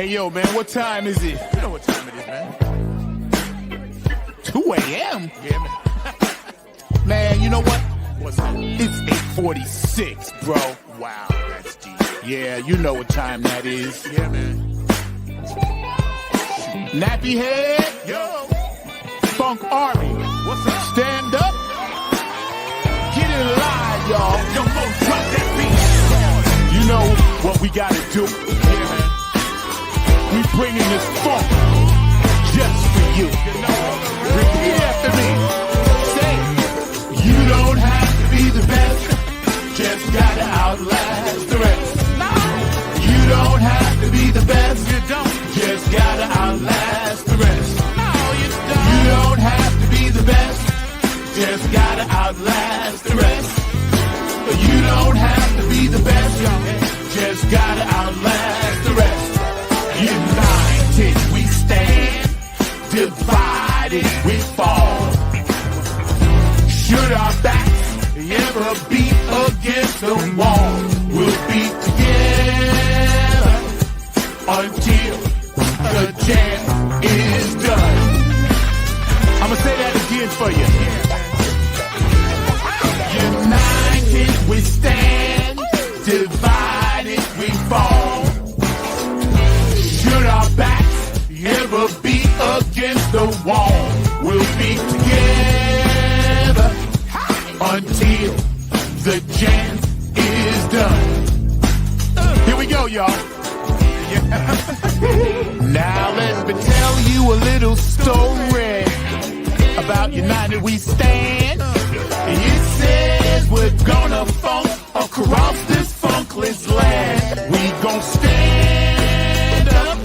Hey, yo, man, what time is it? You know what time it is, man. 2 a.m.? Yeah, man. Man, you know what? What's that? It's 8:46, bro. Wow, that's deep. Yeah, you know what time that is. Yeah, man. Nappy head, Yo, Funk Army. what's up? Stand up. Get it live, y'all. Yo, Mo, drop that beat. You know what we gotta do. Yeah, man. We bringing this funk just for you. You know, Repeat after me. Say, you don't have to be the best, just gotta outlast the rest. You don't have to be the best, you don't. just gotta outlast the rest. No, you don't. You don't have to be the best, just gotta outlast the rest. You don't have to be the best, just gotta outlast the rest. United we stand, divided we fall. Should our backs ever be against the wall, we'll be together until the jam is done. I'ma say that again for you. United we stand, divided we fall. Should our backs ever be against the wall, we'll be together until the jam is done. Here we go, y'all. Now let me tell you a little story about United We Stand. It says we're gonna funk across this funkless land. We gon' stand up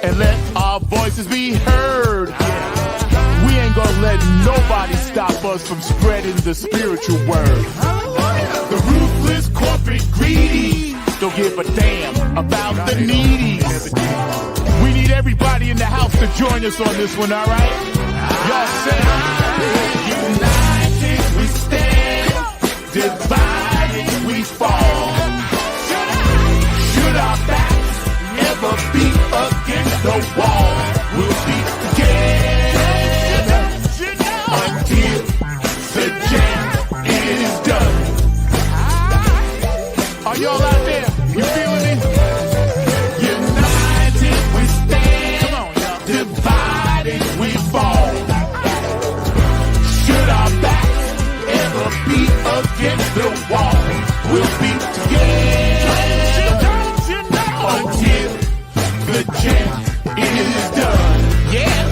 and let our voices be heard. We ain't gonna let nobody stop us from spreading the spiritual word. The ruthless corporate greedy don't give a damn about the needy. We need everybody in the house to join us on this one, alright? Y'all say, united we stand, divided we fall. Should our backs ever be against the wall, we'll be together until the jam is done. Are y'all out there? You feeling me? United we stand, come on, y'all. Divided we fall. Should our backs ever be against the wall, we'll be together until the jam is done. Yeah.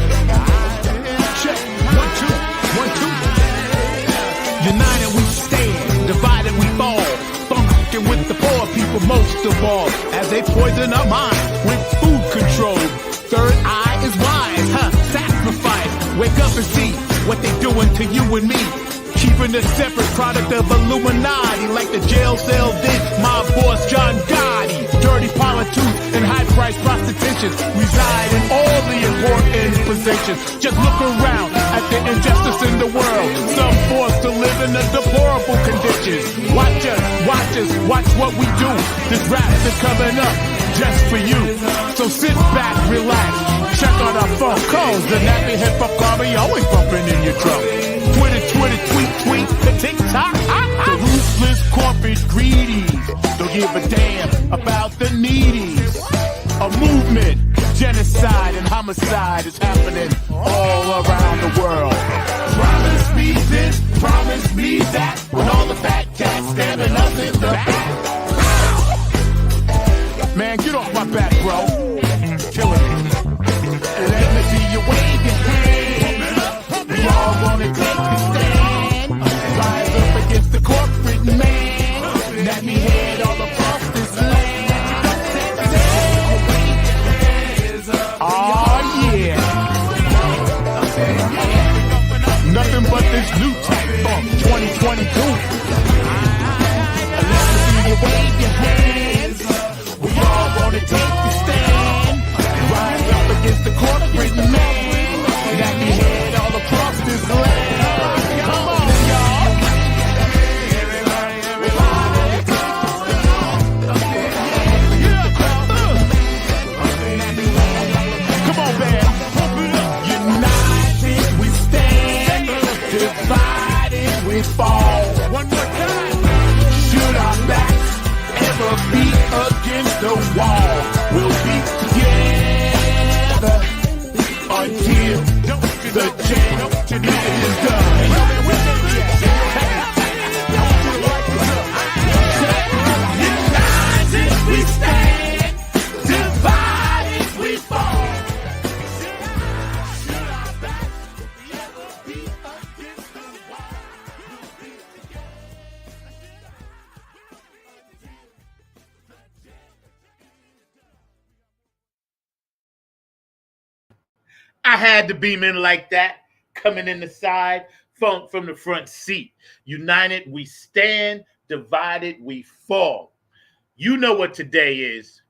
Check. 1, 2, 1, 2. United we stand, divided we fall. Funkin' with the poor people most of all, as they poison our mind with food control. Third eye is wise, sacrifice. Wake up and see what they doing to you and me. Keeping a separate product of Illuminati, like the jail cell did my boss John Gotti. Dirty politics and high-priced prostitution reside in all the important positions. Just look around at the injustice in the world. Some forced to live in a deplorable conditions. Watch us, watch what we do. This rap is coming up just for you. So sit back, relax, check out our phone calls. The nappy hip-hop army always bumping in your drum. Twitter, tweet, the TikTok. The ruthless corporate greedies don't give a damn about the needies. A movement, genocide and homicide is happening all around the world. Promise me this, promise me that, when all the fat cats stabbing us in the back. Man, get off my back, bro. Killing me. Let me see you wave your hand. We all gonna take the stand. Rise up against the corporate man. Let me head all across this land. Oh yeah. Nothing but this new type funk 2022. Let me see you wave your hands. We all gonna take the stand. Rise up against the corporate man. Let me head all across this land. Come on, y'all. we fall. One more time. Should our backs ever be against the wall, we'll be together until the change is done. United we stand, divided we fall. Should our backs ever be against the wall, we'll be together. I had to beam in like that, coming in the side, funk from the front seat. United we stand, divided we fall. You know what today is.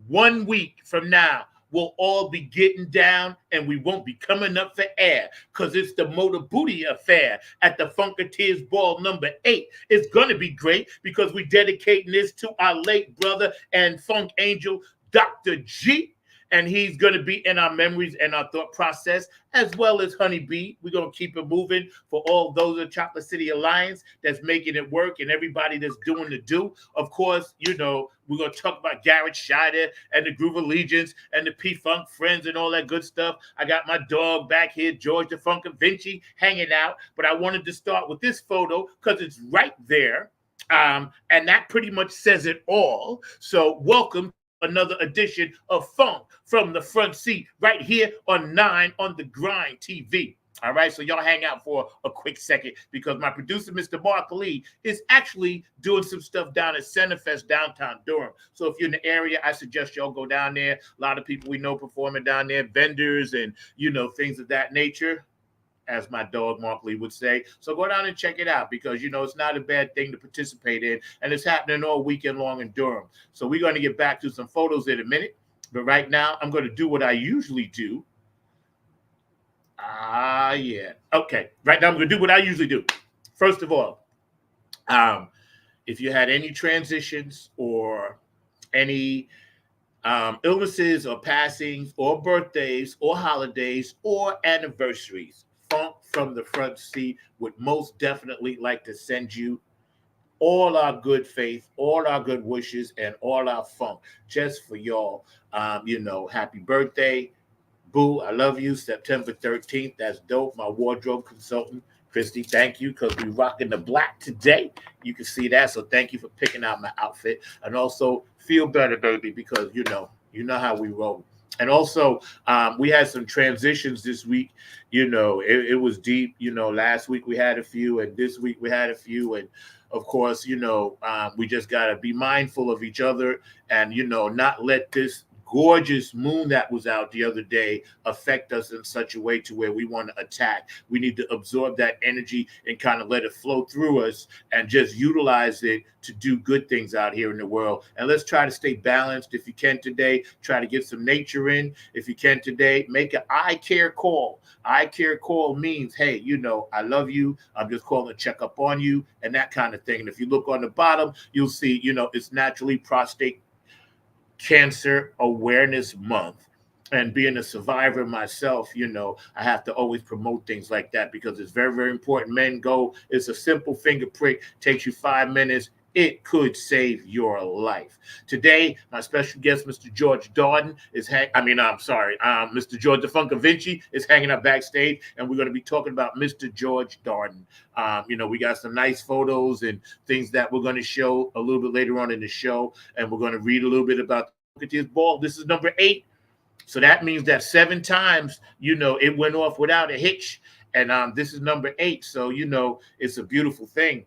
1 week from now, we'll all be getting down and we won't be coming up for air because it's the Motor Booty affair at the Funketeers Ball number 8. It's going to be great because we're dedicating this to our late brother and funk angel, Dr. G. And he's going to be in our memories and our thought process, as well as Honey B. We're going to keep it moving for all those of Chocolate City Alliance that's making it work and everybody that's doing the do. Of course, you know, we're going to talk about GARRETT, SHIDER, and the Groove Allegiance, and the P-Funk Friends, and all that good stuff. I got my dog back here, George the Funk Vinci, hanging out. But I wanted to start with this photo because it's right there. And that pretty much says it all. So welcome another edition of Funk from the Front Seat right here on 9 on the Grind TV. All right, so y'all hang out for a quick second because my producer, Mr. Mark Lee, is actually doing some stuff down at Centerfest downtown Durham. So if you're in the area, I suggest y'all go down there. A lot of people we know performing down there, vendors and, you know, things of that nature, as my dog Mark Lee would say. So go down and check it out because, you know, it's not a bad thing to participate in, and it's happening all weekend long in Durham. So we're going to get back to some photos in a minute, but right now I'm going to do what I usually do. Yeah. Okay. Right now I'm going to do what I usually do. First of all, if you had any transitions or any illnesses or passings or birthdays or holidays or anniversaries, Funk from the Front Seat would most definitely like to send you all our good faith, all our good wishes, and all our funk just for y'all. You know, happy birthday, boo. I love you. September 13th. That's dope. My wardrobe consultant, Christy, thank you because we rocking the black today. You can see that. So thank you for picking out my outfit. And also feel better, baby, because you know how we roll. And also, we had some transitions this week. You know, it was deep. You know, last week we had a few, and this week we had a few. And of course, you know, we just got to be mindful of each other and, you know, not let this gorgeous moon that was out the other day affect us in such a way to where we want to attack. We need to absorb that energy and kind of let it flow through us and just utilize it to do good things out here in the world. And let's try to stay balanced. If you can today, try to get some nature in. If you can today, make an I care call. I care call means, hey, you know, I love you. I'm just calling to check up on you and that kind of thing. And if you look on the bottom, you'll see, you know, it's naturally prostate Cancer Awareness Month. And being a survivor myself, you know, I have to always promote things like that because it's very, very important. Men go, it's a simple finger prick, takes you 5 minutes. It could save your life. Today, my special guest, Mr. George Darden, Mr. George the Funk Vinci is hanging out backstage, and we're going to be talking about Mr. George Darden. You know, we got some nice photos and things that we're going to show a little bit later on in the show, and we're going to read a little bit about the ball. This is number 8. So that means that 7 times, you know, it went off without a hitch. And this is number 8. So, you know, it's a beautiful thing.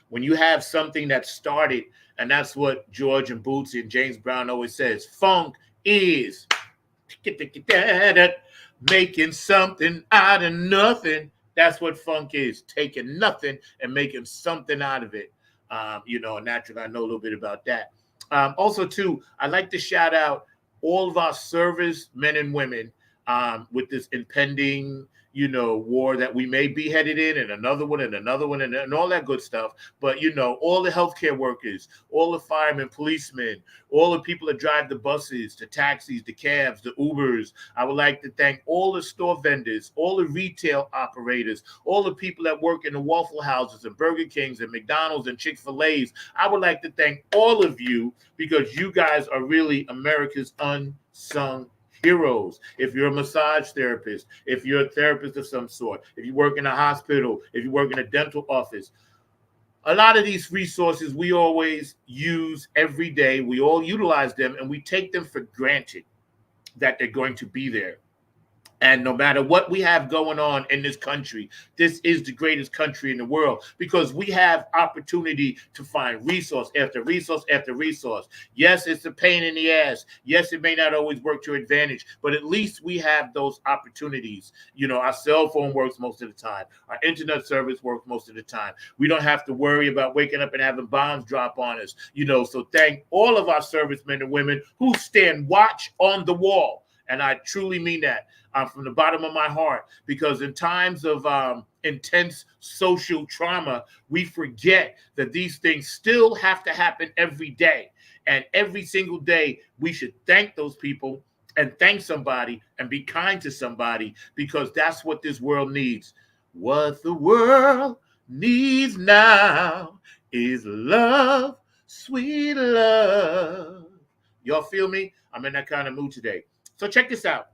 When you have something that started, and that's what George and Bootsy and James Brown always says, funk is making something out of nothing. That's what funk is, taking nothing and making something out of it. You know, naturally, I know a little bit about that. Also, too, I'd like to shout out all of our service men and women with this impending, war that we may be headed in, and another one and another one and all that good stuff. But, all the healthcare workers, all the firemen, policemen, all the people that drive the buses, the taxis, the cabs, the Ubers. I would like to thank all the store vendors, all the retail operators, all the people that work in the Waffle Houses and Burger Kings and McDonald's and Chick-fil-A's. I would like to thank all of you because you guys are really America's unsung heroes. If you're a massage therapist, if you're a therapist of some sort, if you work in a hospital, if you work in a dental office, a lot of these resources we always use every day. We all utilize them and we take them for granted that they're going to be there. And no matter what we have going on in this country, this is the greatest country in the world because we have opportunity to find resource after resource after resource. Yes, it's a pain in the ass. Yes, it may not always work to your advantage, but at least we have those opportunities. Our cell phone works most of the time. Our internet service works most of the time. We don't have to worry about waking up and having bombs drop on us. So thank all of our servicemen and women who stand watch on the wall. And I truly mean that. From the bottom of my heart, because in times of intense social trauma, we forget that these things still have to happen every day. And every single day, we should thank those people and thank somebody and be kind to somebody because that's what this world needs. What the world needs now is love, sweet love. Y'all feel me? I'm in that kind of mood today. So check this out.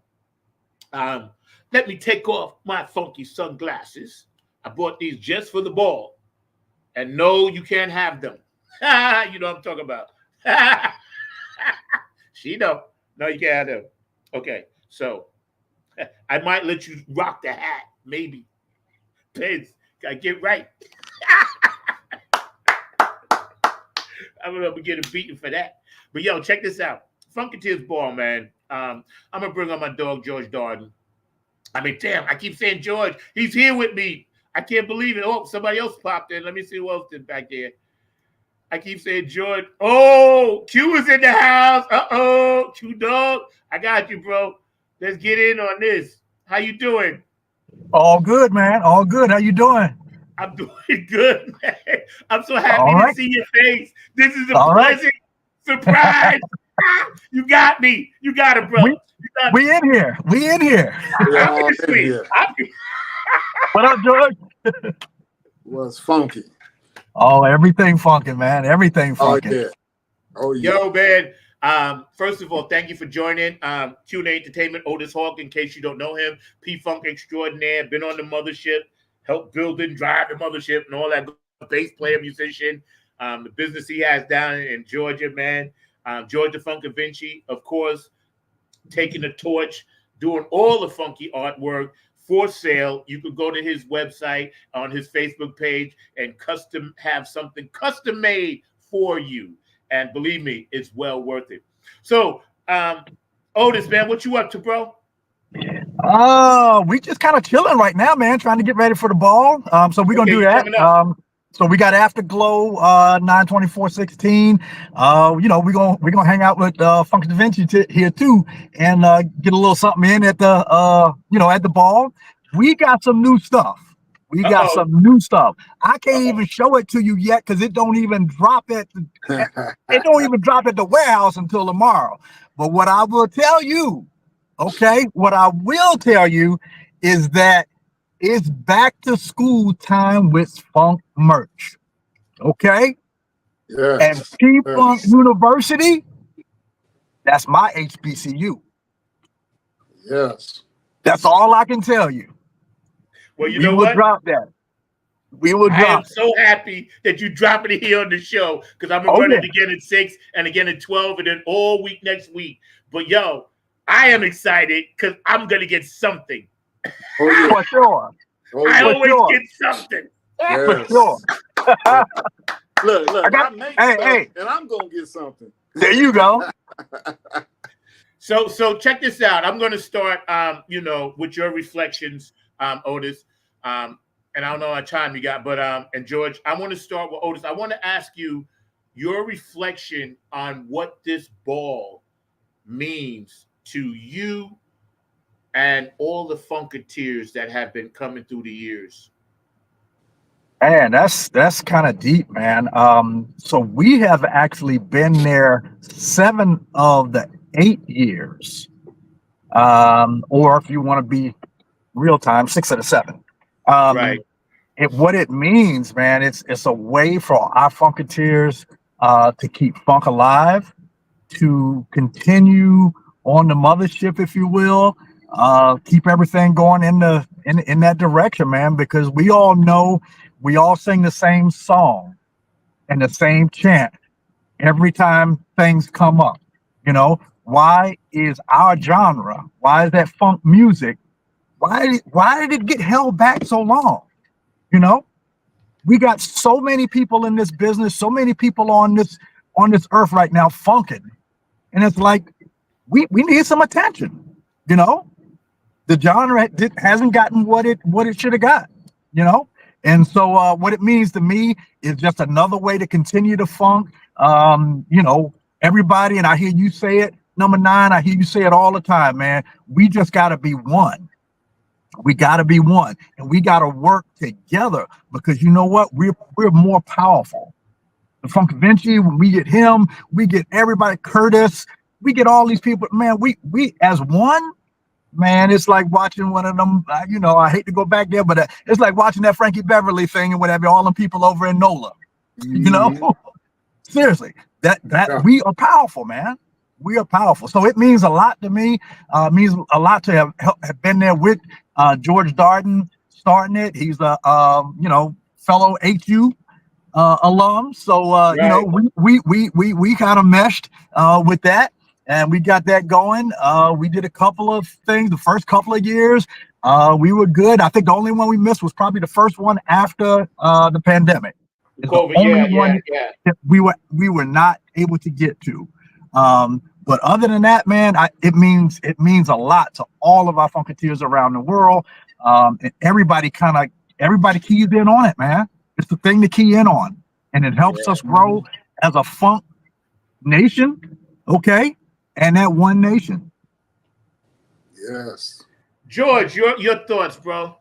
Let me take off my funky sunglasses. I bought these just for the ball. And no, you can't have them. You know what I'm talking about. She know. No, you can't have them. Okay, so I might let you rock the hat. Maybe. Please, gotta get right. I'm gonna be getting beaten for that. But yo, check this out. Funketeers ball, man. I'm gonna bring on my dog George Darden. I mean, damn, I keep saying George. He's here with me. I can't believe it. Oh, somebody else popped in. Let me see who else is back there. I keep saying George. Oh, Q is in the house. Uh-oh, Q dog. I got you, bro. Let's get in on this. How you doing? All good, man. All good. How you doing? I'm doing good, man. I'm so happy to see your face. This is a pleasant surprise. You got me. You got it, bro. We in here. We in here. What up, George? Was funky. Oh, everything funky, man. Everything funky. Oh yeah. Yo, man. First of all, thank you for joining. Q&A Entertainment, Otis Hawk, in case you don't know him. P-Funk extraordinaire, been on the mothership, helped build and drive the mothership and all that good bass player, musician. The business he has down in Georgia, man. Georgia Funky Vinci, of course, taking the torch, doing all the funky artwork for sale. You could go to his website on his Facebook page and have something custom made for you. And believe me, it's well worth it. So, Otis, man, what you up to, bro? We just kind of chilling right now, man, trying to get ready for the ball. So we're gonna do that. So we got Afterglow 9/24/16. We're gonna hang out with Funky Da Vinci here too, and get a little something in at the at the ball. We got some new stuff. I can't even show it to you yet because it don't even drop at the warehouse until tomorrow. But what I will tell you, is that it's back to school time with Funk merch. Okay? Yes. And P-Funk University, that's my HBCU. Yes. That's all I can tell you. Well, you know what? We will drop. I am so happy that you dropping it here on the show because I'm gonna run it again at 6 and again at 12 and then all week next week. But yo, I am excited because I'm gonna get something. Oh, yeah. For sure. I always get something. Yes. For sure. Look, I make stuff, and I'm gonna get something. There you go. So check this out. I'm gonna start with your reflections, Otis. And I don't know how much time you got, but and George, I want to start with Otis. I want to ask you your reflection on what this ball means to you and all the Funketeers that have been coming through the years? Man, that's kind of deep, man. So we have actually been there 7 of the 8 years. Or if you want to be real time, 6 of the 7. Right. What it means, man, it's a way for our Funketeers to keep funk alive, to continue on the mothership, if you will, keep everything going in that direction, man, because we all know we all sing the same song and the same chant every time things come up. You know, why is our genre, why is that funk music, why did it get held back so long? You know, we got so many people in this business, so many people on this earth right now funking, and it's like we need some attention. You know, the genre hasn't gotten what it should have got. You know, and so what it means to me is just another way to continue to funk. You know, everybody, and I hear you say it, number 9. I hear you say it all the time, man. We just got to be one. We got to be one, and we got to work together, because you know what? We're more powerful. The Funk Vinci, when we get him, we get everybody, Curtis, we get all these people, man. We as one, man. It's like watching one of them. You know, I hate to go back there, but it's like watching that Frankie Beverly thing and whatever. All them people over in NOLA. You know, seriously, that we are powerful, man. We are powerful. So it means a lot to me. Means a lot to have been there with George Darden starting it. He's a you know, fellow HU alum. So right. You know, we kind of meshed with that, and we got that going. We did a couple of things the first couple of years. We were good. I think the only one we missed was probably the first one after the pandemic. COVID, the only one that we were not able to get to. But other than that, man, it means a lot to all of our Funketeers around the world. And everybody keys in on it, man. It's the thing to key in on, and it helps us grow as a funk nation, okay, and that one nation. Yes, George, your thoughts, bro.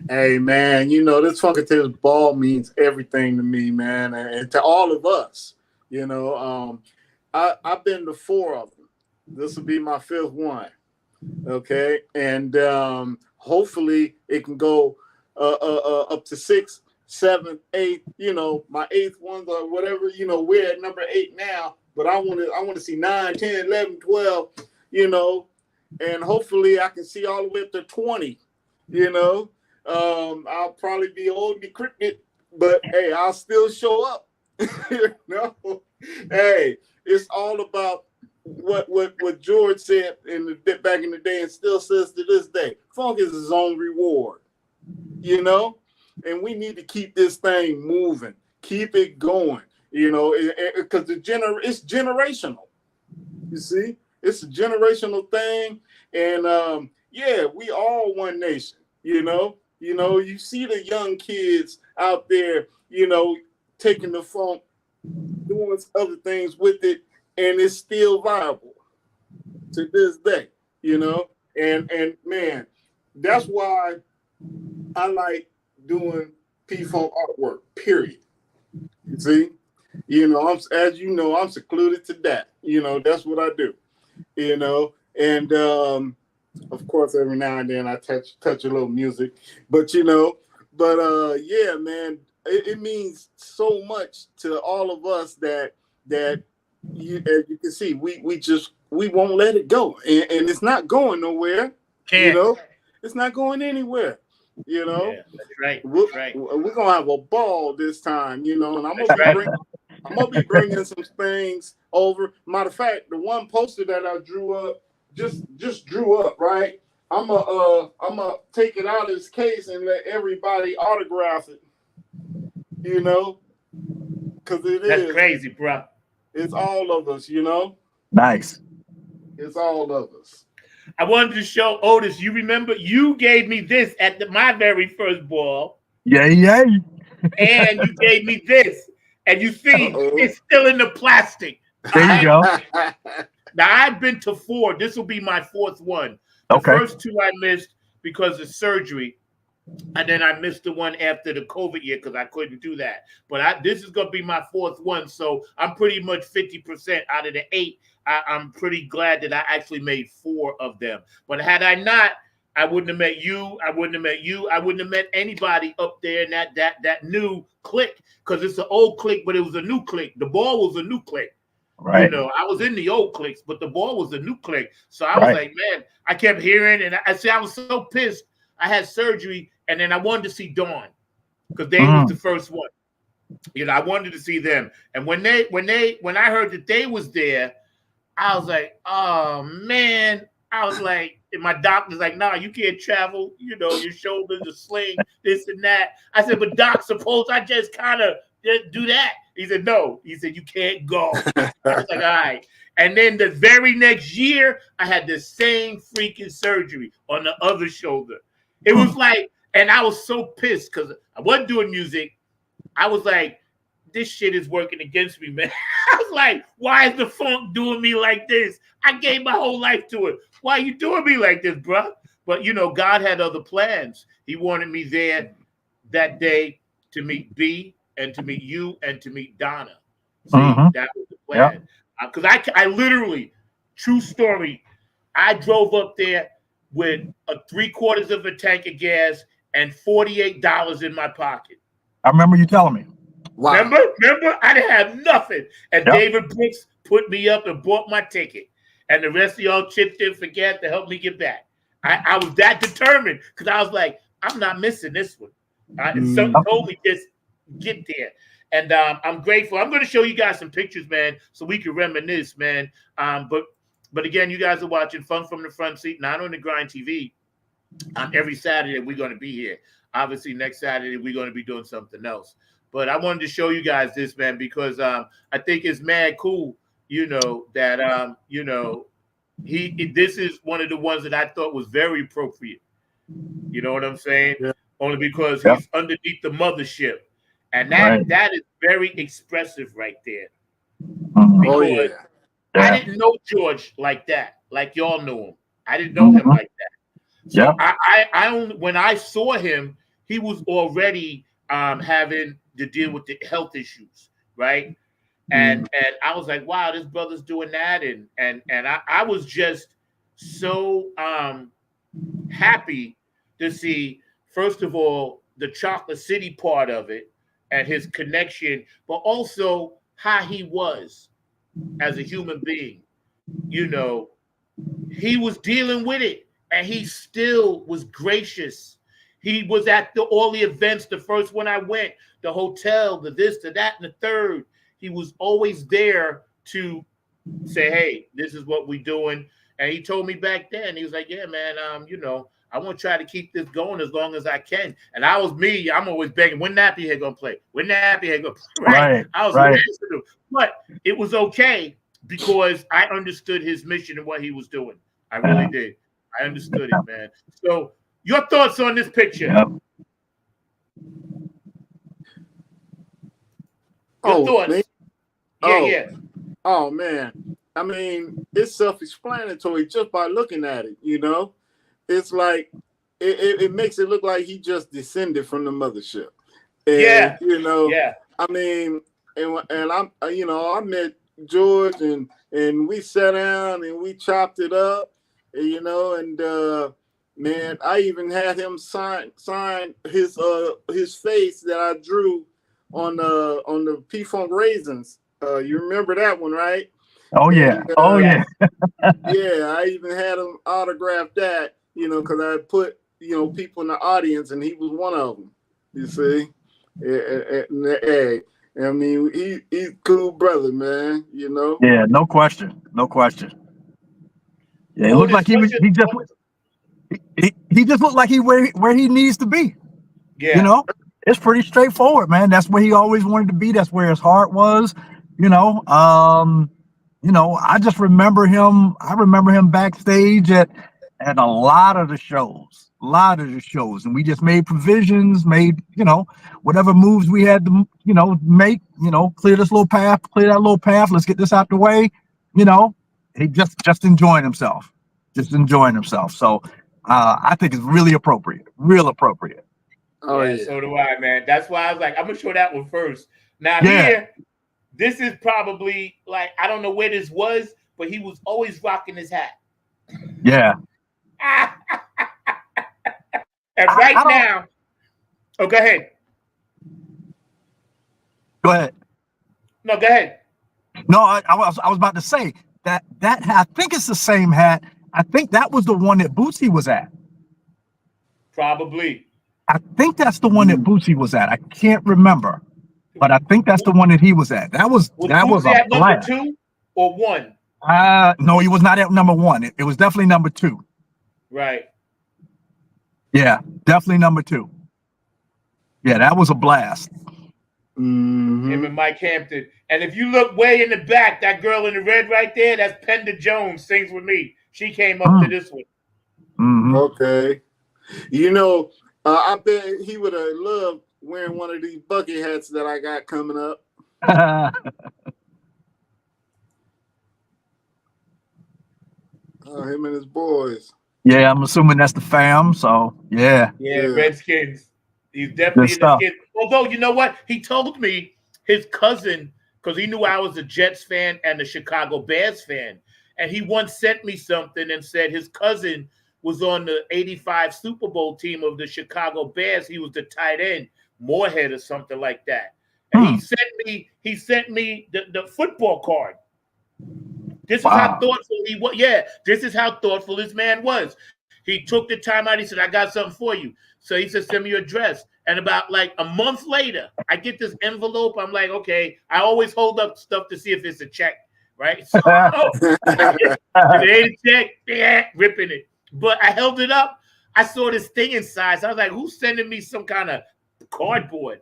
Hey, man, you know, this Funketeers ball means everything to me, man, and to all of us. You know, I've been to 4 of them. This will be my 5th one. Okay. And hopefully it can go up to 6, 7, 8, you know, my 8th ones or whatever. You know, we're at number 8 now, but I want to see 9, 10, 11, 12, you know, and hopefully I can see all the way up to 20, you know. I'll probably be old and decrepit, but hey, I'll still show up. You know, hey, it's all about what George said back in the day, and still says to this day. Funk is his own reward, you know, and we need to keep this thing moving, keep it going, you know, because it's generational. You see, it's a generational thing, and yeah, we all one nation, you know. You know, you see the young kids out there, you know, taking the funk, doing other things with it, and it's still viable to this day, you know. And man, that's why I like doing P-Funk artwork, period. You see? You know, as you know, I'm secluded to that. You know, that's what I do. You know, and of course, every now and then I touch a little music, but you know, yeah, man, it means so much to all of us that as you can see, we won't let it go, and it's not going nowhere. You know, it's not going anywhere. You know, that's right. We're gonna have a ball this time. You know, and I'm gonna be bringing some things over. Matter of fact, the one poster that I drew up. Just drew up, right? I'm gonna take it out of its case and let everybody autograph it. You know, because that's crazy, bro. It's all of us, you know. Nice. It's all of us. I wanted to show Otis. You remember you gave me this at my very first ball. Yay! And you gave me this, and you see, it's still in the plastic. There you go. Now, I've been to 4. This will be my 4th one. The Okay. first two I missed because of surgery. And then I missed the one after the COVID year because I couldn't do that. But this is going to be my fourth one. So I'm pretty much 50% out of the 8. I'm pretty glad that I actually made 4 of them. But had I not, I wouldn't have met you. I wouldn't have met you. I wouldn't have met anybody up there in that new clique, because it's an old clique, but it was a new clique. The ball was a new clique. Right. You know, I was in the old cliques, but the ball was a new clique. So I was like, man, I kept hearing, and I was so pissed. I had surgery, and then I wanted to see Dawn because they was the first one. You know, I wanted to see them. And when I heard that they was there, I was like, oh man. I was like, and my doctor's like, nah, you can't travel. You know, your shoulders are sling, this and that. I said, but doc, suppose I just kind of do that. He said, no. He said, you can't go. I was like, all right. And then the very next year, I had the same freaking surgery on the other shoulder. It was like, and I was so pissed because I wasn't doing music. I was like, this shit is working against me, man. I was like, why is the funk doing me like this? I gave my whole life to it. Why are you doing me like this, bro? But, you know, God had other plans. He wanted me there that day to meet B and to meet you and to meet Donna. See, that was the plan. Because I literally, true story, I drove up there with a 3/4 of a tank of gas and $48 in my pocket. I remember you telling me. Wow. Remember? I didn't have nothing. And David Brooks put me up and bought my ticket. And the rest of y'all chipped in for gas to help me get back. I was that determined because I was like, I'm not missing this one. Something told me just get there. And I'm grateful. I'm going to show you guys some pictures, man, so we can reminisce, man. But again, you guys are watching Fun from the Front Seat, not on the Grind TV. Every Saturday, we're going to be here. Obviously, next Saturday, we're going to be doing something else. But I wanted to show you guys this, man, because I think it's mad cool, you know, that, you know, this is one of the ones that I thought was very appropriate. You know what I'm saying? Yeah. Only because he's underneath the mothership. And that is very expressive right there. Because I didn't know George like that, like y'all knew him. I didn't know him like that. So I only, when I saw him, he was already having to deal with the health issues, right? And I was like, wow, this brother's doing that. And I was just so happy to see, first of all, the Chocolate City part of it and his connection, but also how he was as a human being. You know, he was dealing with it and he still was gracious. He was at all the events, the first one I went, the hotel, the this, the that, and the third. He was always there to say, hey, this is what we're doing. And he told me back then, he was like, yeah, man, you know, I want to try to keep this going as long as I can. And I was me. I'm always begging, when Nappy Head going to play? When Nappy Head going to play? Right. I was sensitive. But it was okay because I understood his mission and what he was doing. I really did. I understood it, man. So your thoughts on this picture? Your thoughts? Man. Yeah. Oh, man. I mean, it's self-explanatory just by looking at it, you know? It's like, it makes it look like he just descended from the mothership. And, you know, I mean, and I'm, you know, I met George and we sat down and we chopped it up, you know, and man, I even had him sign his face that I drew on the P-Funk Raisins. You remember that one, right? Oh yeah. Yeah, I even had him autograph that, you know, because I put, you know, people in the audience and he was one of them. You see? Hey, I mean, he's cool brother, man, you know? Yeah, no question. Yeah, it looked like he just looked like he where he needs to be. Yeah. You know, it's pretty straightforward, man. That's where he always wanted to be. That's where his heart was, you know. You know, I just remember him. I remember him backstage at a lot of the shows, and we just made provisions, you know, whatever moves we had to, you know, make, you know, clear that little path. Let's get this out the way. You know, he just enjoying himself. just enjoying himself. So I think it's really appropriate, real appropriate. Oh Yeah, yeah. so do I, man. That's why I was like, I'm gonna show that one first. Now Yeah. here, this is probably like I don't know where this was, but he was always rocking his hat. Yeah. And right now, oh, go ahead. Go ahead. No, go ahead. No, I was about to say that I think it's the same hat. I think that was the one that Bootsy was at. Probably. I think that's the one that Bootsy was at. I can't remember, but I think that's the one that he was at. That was Bootsy a at number blast. 2 or 1? No, he was not at number 1. It was definitely number 2. Right. Yeah, definitely number 2. Yeah, that was a blast. Him and Mike Hampton. And if you look way in the back, that girl in the red right there, that's Penda Jones, Sings With Me. She came up to this one. Okay. You know, I bet he would have loved wearing one of these bucket hats that I got coming up. Him and his boys. Yeah, I'm assuming that's the fam. So yeah. Yeah, Redskins. He's definitely in the Skins. Although, you know what? He told me his cousin, because he knew I was a Jets fan and a Chicago Bears fan, and he once sent me something and said his cousin was on the 85 Super Bowl team of the Chicago Bears. He was the tight end, Moorhead or something like that. And he sent me the football card. This is how thoughtful he was. Yeah, this is how thoughtful this man was. He took the time out. He said, I got something for you. So he said, send me your address. And about like a month later, I get this envelope. I'm like, okay, I always hold up stuff to see if it's a check, right? So it ain't a check, yeah, ripping it. But I held it up. I saw this thing inside. So I was like, who's sending me some kind of cardboard?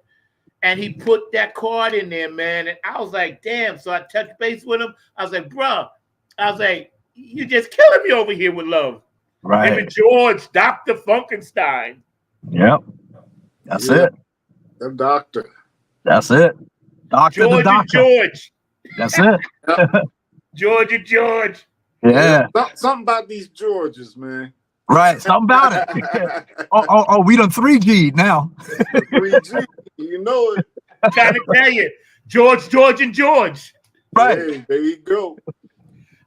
And he put that card in there, man. And I was like, damn. So I touched base with him. I was like, bro, I was like, you're just killing me over here with love. Right. Him and George, Dr. Funkenstein. Yep. That's it. The doctor. That's it. Doctor George the doctor. And George. That's it. George and George. Yeah. Something about these Georges, man. Right. Something about it. oh, we done 3G now. 3G, you know it. I'm trying to tell you. George, and George. Right. Hey, there you go.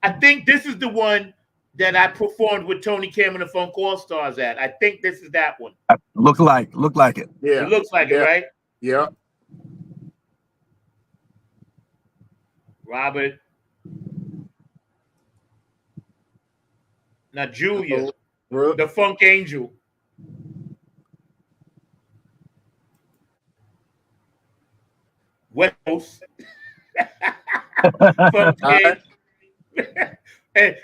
I think this is the one that I performed with Tony Cameron and Funk All Stars at. I think this is that one. Look like it. Yeah. It looks like it, right? Yeah. Robert. Now Julia, the Funk Angel. West Coast. Funk Kid.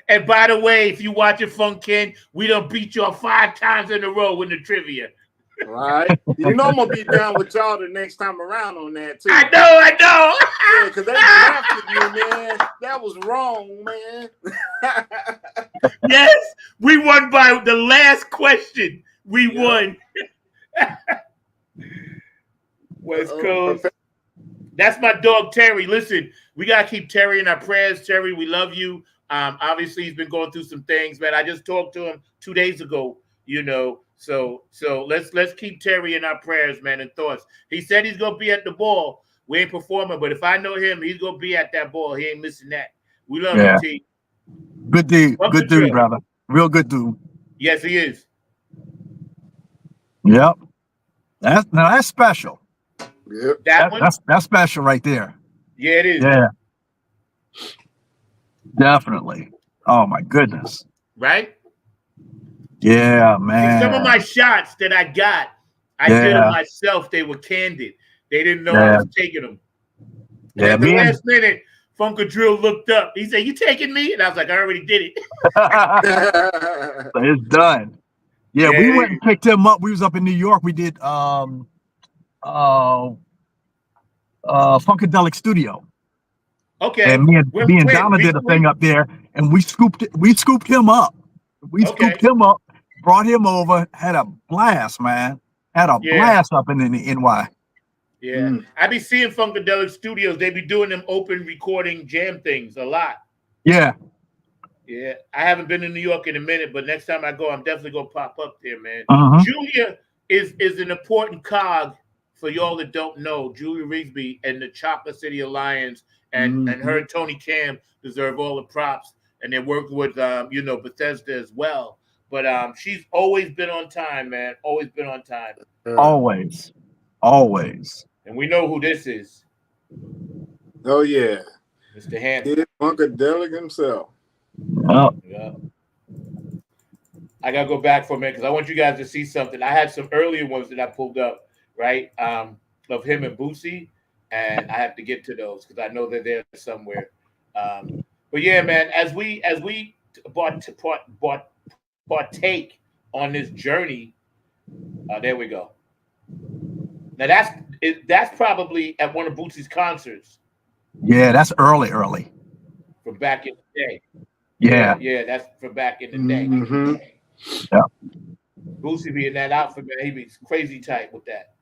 And by the way, if you watch it, Funk Kid, we done beat y'all 5 times in a row in the trivia. Right. You know I'm gonna be down with y'all the next time around on that too. I know. Yeah, because they drafted me, man. That was wrong, man. Yes, we won by the last question. We won. West Coast. That's my dog Terry. Listen, we gotta keep Terry in our prayers. Terry, we love you. Obviously, he's been going through some things, man. I just talked to him 2 days ago. You know, so let's keep Terry in our prayers, man, and thoughts. He said he's gonna be at the ball. We ain't performing, but if I know him, he's gonna be at that ball. He ain't missing that. We love him, T. Good dude, good dude, brother. Real good dude. Yes, he is. Yep. That's special. Yep. That's special right there. Yeah, it is. Yeah. Definitely. Oh my goodness. Right? Yeah, man. And some of my shots that I got, I did them myself. They were candid. They didn't know I was taking them. And at the last minute, Funka Drill looked up. He said, "You taking me?" And I was like, "I already did it." So it's done. Yeah, we went and picked him up. We was up in New York. We did Funkadelic Studio. Okay. And me and Donna did a thing up there, and we scooped him up. We scooped him up, brought him over, had a blast, man. Had a blast up in the NY. Yeah. I be seeing Funkadelic Studios. They be doing them open recording jam things a lot. Yeah. Yeah, I haven't been to New York in a minute, but next time I go, I'm definitely gonna pop up there, man. Uh-huh. Julia is an important cog for y'all that don't know. Julia Rigsby and the Chocolate City Alliance, and her and Tony Cam deserve all the props, and they're working with Bethesda as well. But she's always been on time, man. Always been on time. Always. And we know who this is. Oh yeah, Mr. Hampton. Kid Funkadelic himself. Yep. Yeah. I gotta go back for a minute because I want you guys to see something. I had some earlier ones that I pulled up, right? Of him and Boosie, and I have to get to those because I know they're there somewhere. But yeah, man, as we partake on this journey, there we go. Now that's probably at one of Boosie's concerts. Yeah, that's early. From back in the day. Yeah. That's from back in the day. Mm-hmm. Yeah. Boosie be in that outfit, man. He be crazy tight with that.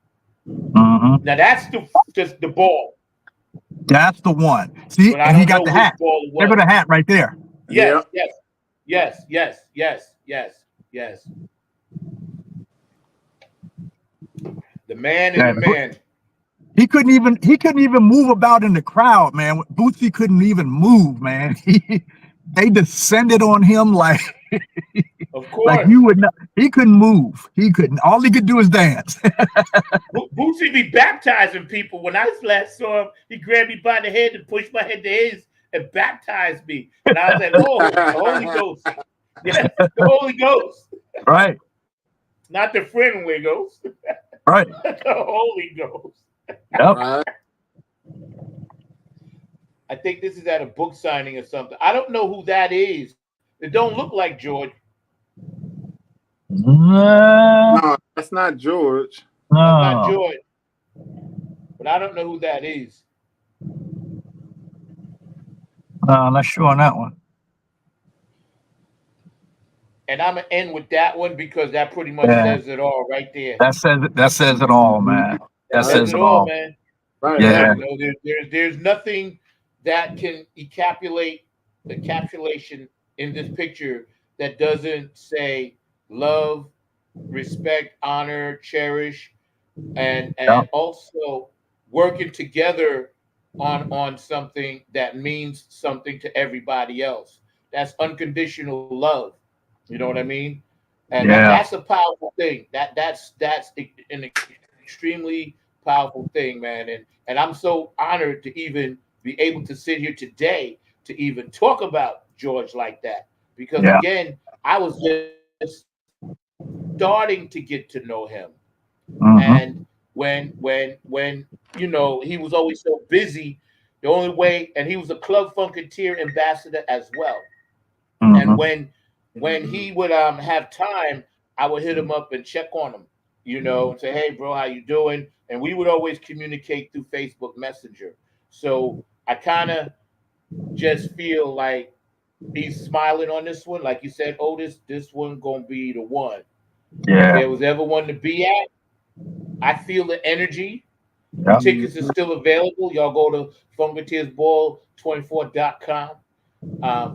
Mm-hmm. Now that's just the ball. That's the one. See, and he got the hat. Look at the hat right there. Yes. The man is the man. He couldn't even move about in the crowd, man. Bootsy couldn't even move, man. They descended on him like, of course, like you would not. He couldn't move. He couldn't. All he could do is dance. Bootsy be baptizing people. When I last saw him, he grabbed me by the head and pushed my head to his and baptized me. And I was like, "Oh, the Holy Ghost! Yes, the Holy Ghost!" Right. Not the friendly ghost. Right. The Holy Ghost. Yep. Right. I think this is at a book signing or something. I don't know who that is. It don't look like George. No, that's not George. That's not George. But I don't know who that is. No, I'm not sure on that one. And I'm gonna end with that one because that pretty much says it all right there. That says it all, man. That says it all, man. Right. Yeah. You know, there's nothing that can encapsulate the encapsulation in this picture that doesn't say love, respect, honor, cherish, and also working together on something that means something to everybody else. That's unconditional love. You know what I mean? And that's a powerful thing. That's an extremely powerful thing, man. And I'm so honored to even be able to sit here today to even talk about George like that. Because again, I was just starting to get to know him. And when you know, he was always so busy, the only way, and he was a Club Funketeer ambassador as well. And when he would have time, I would hit him up and check on him, you know, and say, "Hey, bro, how you doing?" And we would always communicate through Facebook Messenger. So I kind of just feel like he's smiling on this one. Like you said, Otis, this one going to be the one. Yeah. If there was ever one to be at, I feel the energy. Tickets are still available. Y'all go to funketeersball24.com.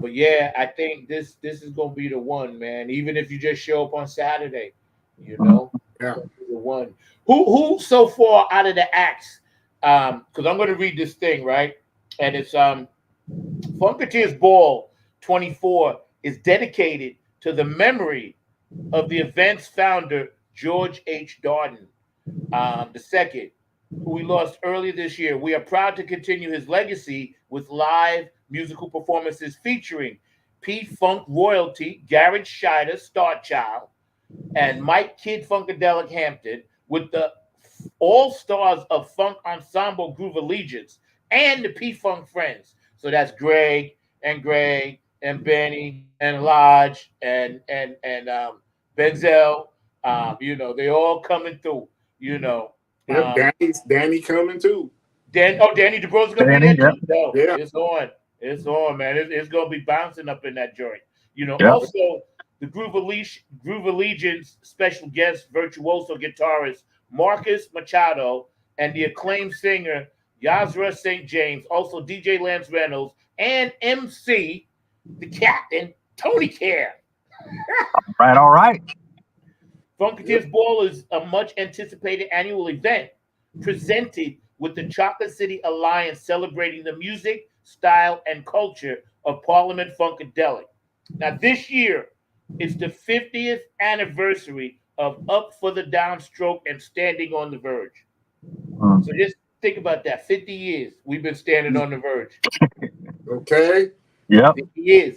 But yeah, I think this is gonna be the one, man. Even if you just show up on Saturday, you know, the one. Who so far out of the acts? Because I'm gonna read this thing, right? And it's Funketeers Ball 24 is dedicated to the memory of the event's founder, George H. Darden, the second, who we lost earlier this year. We are proud to continue his legacy with live musical performances featuring P-Funk royalty, Garrett Shider, Star Child, and Mike Kid Funkadelic Hampton, with the all-stars of funk ensemble Groove Allegiance and the P-Funk Friends. So that's Greg and Benny and Lodge and Benzel. You know, they all coming through, you know. Danny coming too. Danny DeBro's gonna be there too. No, it's on. It's on, man. It's gonna be bouncing up in that joint. You know, also the Groove Allegiance special guest virtuoso guitarist Marcus Machado and the acclaimed singer Yazra St. James, also DJ Lance Reynolds and MC the Captain Tony Care. Right, all right. Funkatives Ball is a much anticipated annual event presented with the Chocolate City Alliance celebrating the music, style, and culture of Parliament Funkadelic. Now, this year is the 50th anniversary of Up for the Downstroke and Standing on the Verge. So just think about that. 50 years we've been standing on the verge. Okay. Yep. 50 years.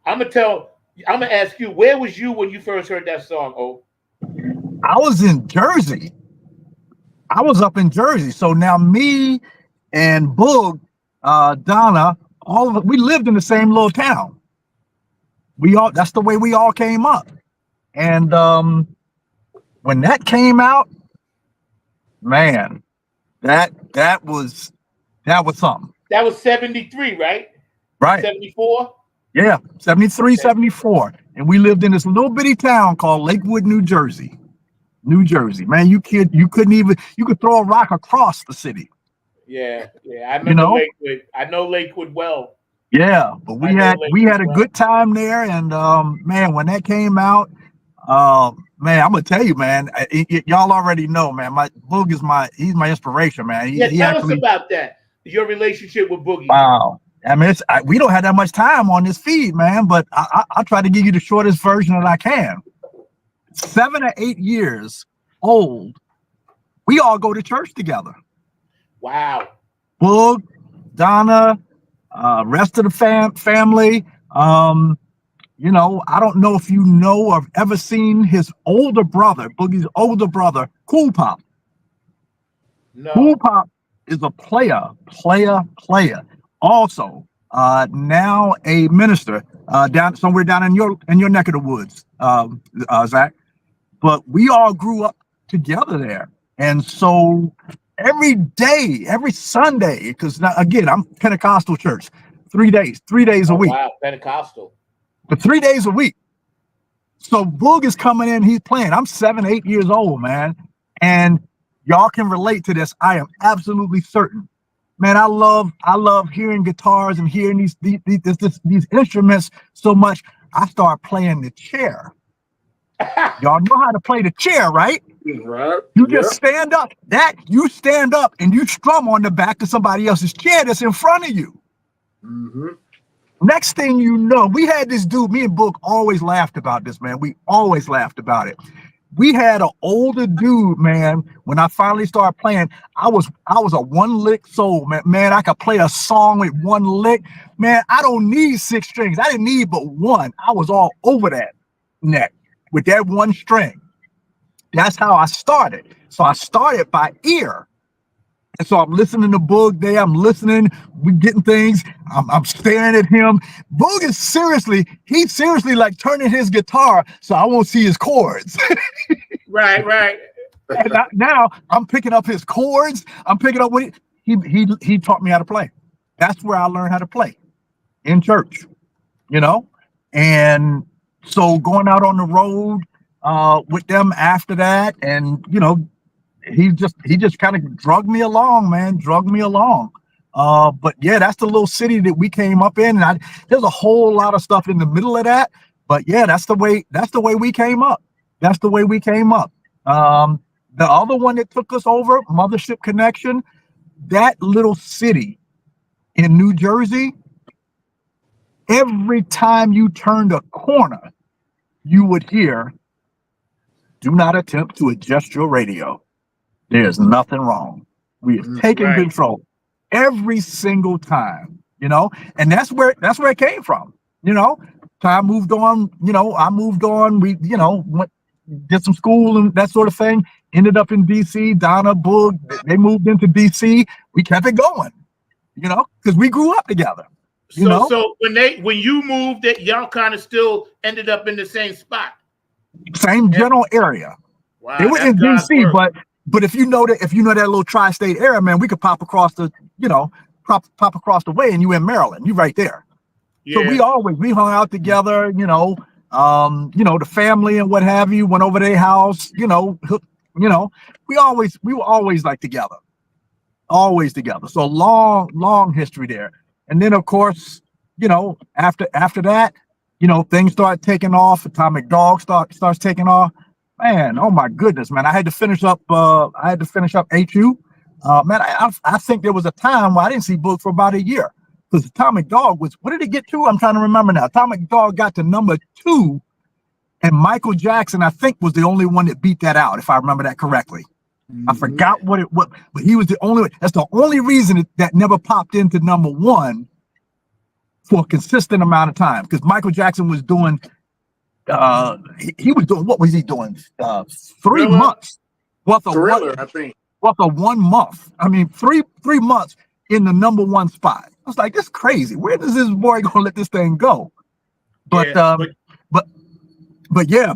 I'm gonna ask you, where was you when you first heard that song, Oh? I was in Jersey. I was up in Jersey. So now me and Boog, Donna, all of it, we lived in the same little town. That's the way we all came up. And when that came out, man, that was something. That was 73, right? Right. 74? Yeah, 73, 74. And we lived in this little bitty town called Lakewood, New Jersey. New Jersey. Man, you could throw a rock across the city. Yeah. I remember Lakewood. I know Lakewood well. Yeah, but we had a good time there, and man, when that came out, man, I'm gonna tell you, man, y'all already know, man. My Boog is he's my inspiration, man. Tell us about that. Your relationship with Boogie. Wow. I mean, we don't have that much time on this feed, man, but I'll try to give you the shortest version that I can. 7 or 8 years old, we all go to church together. Wow. Boog, Donna, rest of the family. You know, I don't know if you know or have ever seen his older brother, Boogie's older brother, Cool Pop. No. Cool Pop is a player. Also, now a minister somewhere down in your neck of the woods, Zach. But we all grew up together there, and so every day, every Sunday, because again, I'm Pentecostal church, 3 days a week. Wow, Pentecostal. But 3 days a week. So Boog is coming in, he's playing. I'm 7, 8 years old, man. And y'all can relate to this. I am absolutely certain. Man, I love hearing guitars and hearing these instruments so much. I start playing the chair. Y'all know how to play the chair, right? Right. You just stand up. You stand up and you strum on the back of somebody else's chair that's in front of you. Mm-hmm. Next thing you know, we had this dude, me and Boog always laughed about this, man. We always laughed about it. We had an older dude, man. When I finally started playing, I was a one-lick soul, man. Man, I could play a song with one lick. Man, I don't need 6 strings. I didn't need but one. I was all over that neck with that one string. That's how I started. So I started by ear. And so I'm listening to Boog there. I'm listening. We're getting things. I'm staring at him. Boog is seriously like turning his guitar so I won't see his chords. Right. And now I'm picking up his chords. I'm picking up what he taught me how to play. That's where I learned how to play, in church, you know? And so going out on the road with them after that, and, you know, he just kind of drug me along, man. But yeah, that's the little city that we came up in. And there's a whole lot of stuff in the middle of that. But yeah, that's the way we came up. The other one that took us over, Mothership Connection, that little city in New Jersey, every time you turned a corner, you would hear, "Do not attempt to adjust your radio. There's nothing wrong. We are taking control." Every single time, you know, and that's where it came from. You know, time moved on, you know, I moved on. We, you know, did some school and that sort of thing. Ended up in DC. Donna, Boog, they moved into DC. We kept it going, you know, because we grew up together. So when you moved, that y'all kind of still ended up in the same spot, same general area. Wow, they were in DC, but if you know that little tri-state area, man, we could pop across the way, and you in Maryland, you right there. Yeah. So we hung out together, you know, the family and what have you, went over their house, we were always like together, always together. So long history there. And then of course, you know, after that, you know, things start taking off. Atomic Dog starts taking off. Man, oh my goodness, man! I had to finish up. HU. Man, I think there was a time where I didn't see Book for about a year because Atomic Dog was. What did it get to? I'm trying to remember now. Atomic Dog got to #2, and Michael Jackson, I think, was the only one that beat that out, if I remember that correctly. I forgot what it was, but he was the only. That's the only reason that never popped into #1 for a consistent amount of time, because Michael Jackson was doing. He was doing, what was he doing? 3 Thriller? months worth of Thriller, I think. worth of 1 month. I mean, three months in the #1 spot. I was like, this is crazy. Where does this boy gonna let this thing go? But Yeah,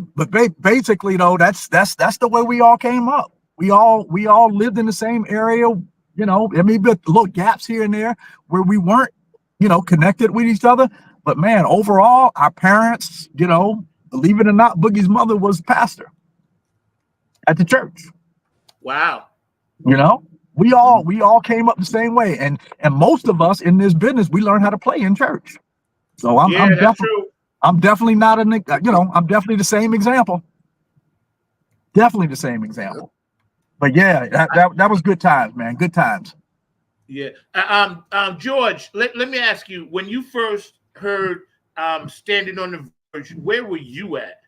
basically though, that's the way we all came up. We all lived in the same area. You know, there may be little gaps here and there where we weren't, you know, connected with each other. But man, overall, our parents, you know, believe it or not, Boogie's mother was pastor at the church. Wow. You know, we all came up the same way, and most of us in this business, we learned how to play in church. So I'm definitely not I'm definitely the same example. Definitely the same example. But yeah, that was good times, man. Good times. Yeah. George, let me ask you, when you first heard Standing on the Verge, where were you at?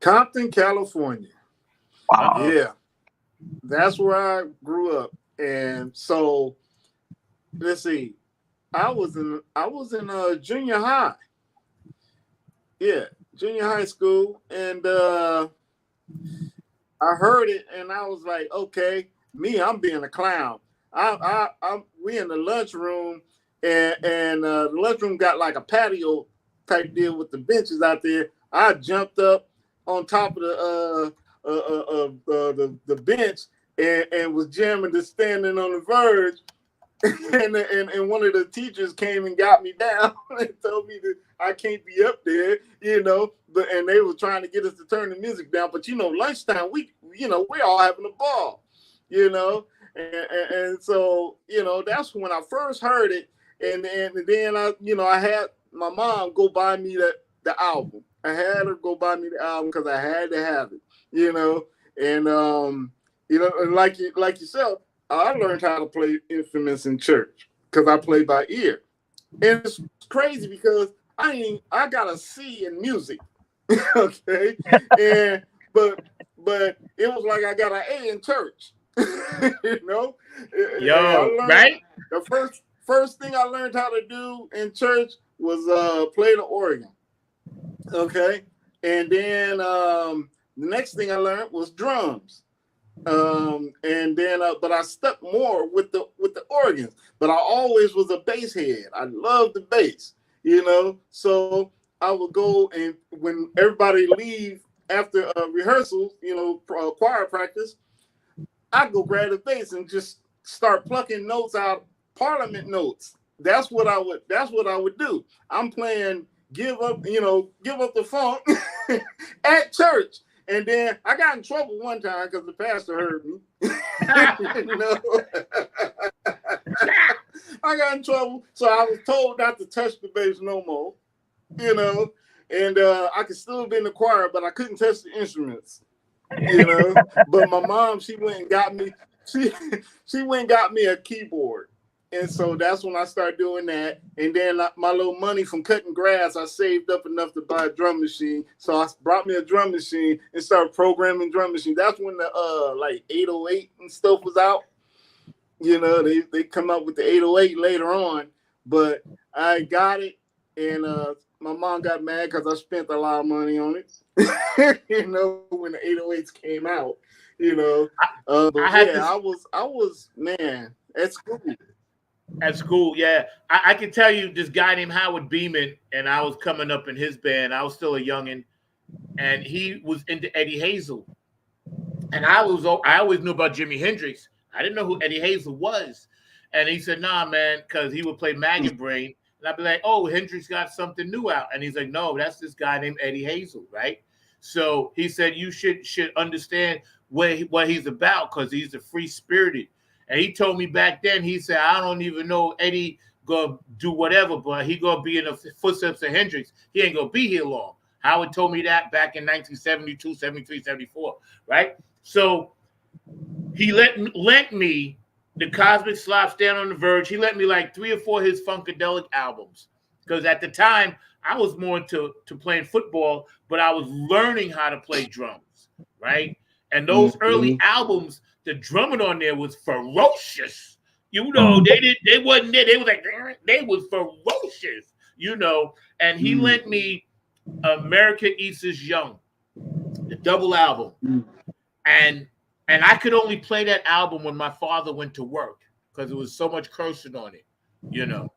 Compton, California. Wow. Yeah. That's where I grew up. And so let's see. I was in junior high. Yeah, junior high school. And I heard it and I was like, okay, I'm being a clown. We in the lunchroom and the lunchroom got like a patio type deal with the benches out there. I jumped up on top of the bench and was jamming to Standing on the Verge. and one of the teachers came and got me down and told me that I can't be up there, you know. And they were trying to get us to turn the music down. But you know, lunchtime we're all having a ball, you know. And so, you know, that's when I first heard it. And then I had my mom go buy me the album. I had her go buy me the album because I had to have it, you know. And and like yourself, I learned how to play instruments in church because I play by ear. And it's crazy because I got a C in music. Okay. But it was like I got an A in church. You know? Yo, right? The first thing I learned how to do in church was play the organ. Okay. And then the next thing I learned was drums. And then but I stuck more with the organs, but I always was a bass head. I loved the bass, you know. So I would go, and when everybody leave after rehearsals, you know, choir practice, I'd go grab the bass and just start plucking notes out, Parliament notes. That's what I would do. I'm playing Give Up the Funk at church. And then I got in trouble one time because the pastor heard me. You know? I got in trouble. So I was told not to touch the bass no more, you know. And I could still be in the choir, but I couldn't touch the instruments, you know. But my mom, she went and got me a keyboard. And so that's when I started doing that. And then my little money from cutting grass, I saved up enough to buy a drum machine. So I brought me a drum machine and started programming drum machine. That's when the like 808 and stuff was out. You know, they come up with the 808 later on. But I got it, and my mom got mad because I spent a lot of money on it. You know, when the 808s came out. You know, I was man at school. At school, yeah. I can tell you this guy named Howard Beeman, and I was coming up in his band. I was still a youngin', and he was into Eddie Hazel. And I always knew about Jimi Hendrix. I didn't know who Eddie Hazel was. And he said, nah, man, because he would play Maggot Brain. And I'd be like, oh, Hendrix got something new out. And he's like, no, that's this guy named Eddie Hazel, right? So he said, you should understand what he's about, because he's a free-spirited. And he told me back then, he said, I don't even know Eddie gonna do whatever, but he gonna be in the footsteps of Hendrix. He ain't gonna be here long. Howard told me that back in 1972, 73, 74, right? So he lent me the Cosmic Slop, Stand on the Verge. He lent me like 3 or 4 of his Funkadelic albums. Because at the time, I was more into playing football, but I was learning how to play drums, right? And those early albums, the drumming on there was ferocious. You know, they wasn't there. They was like, they was ferocious, you know. And he lent me America Eats Us Young, the double album. And I could only play that album when my father went to work because there was so much cursing on it, you know.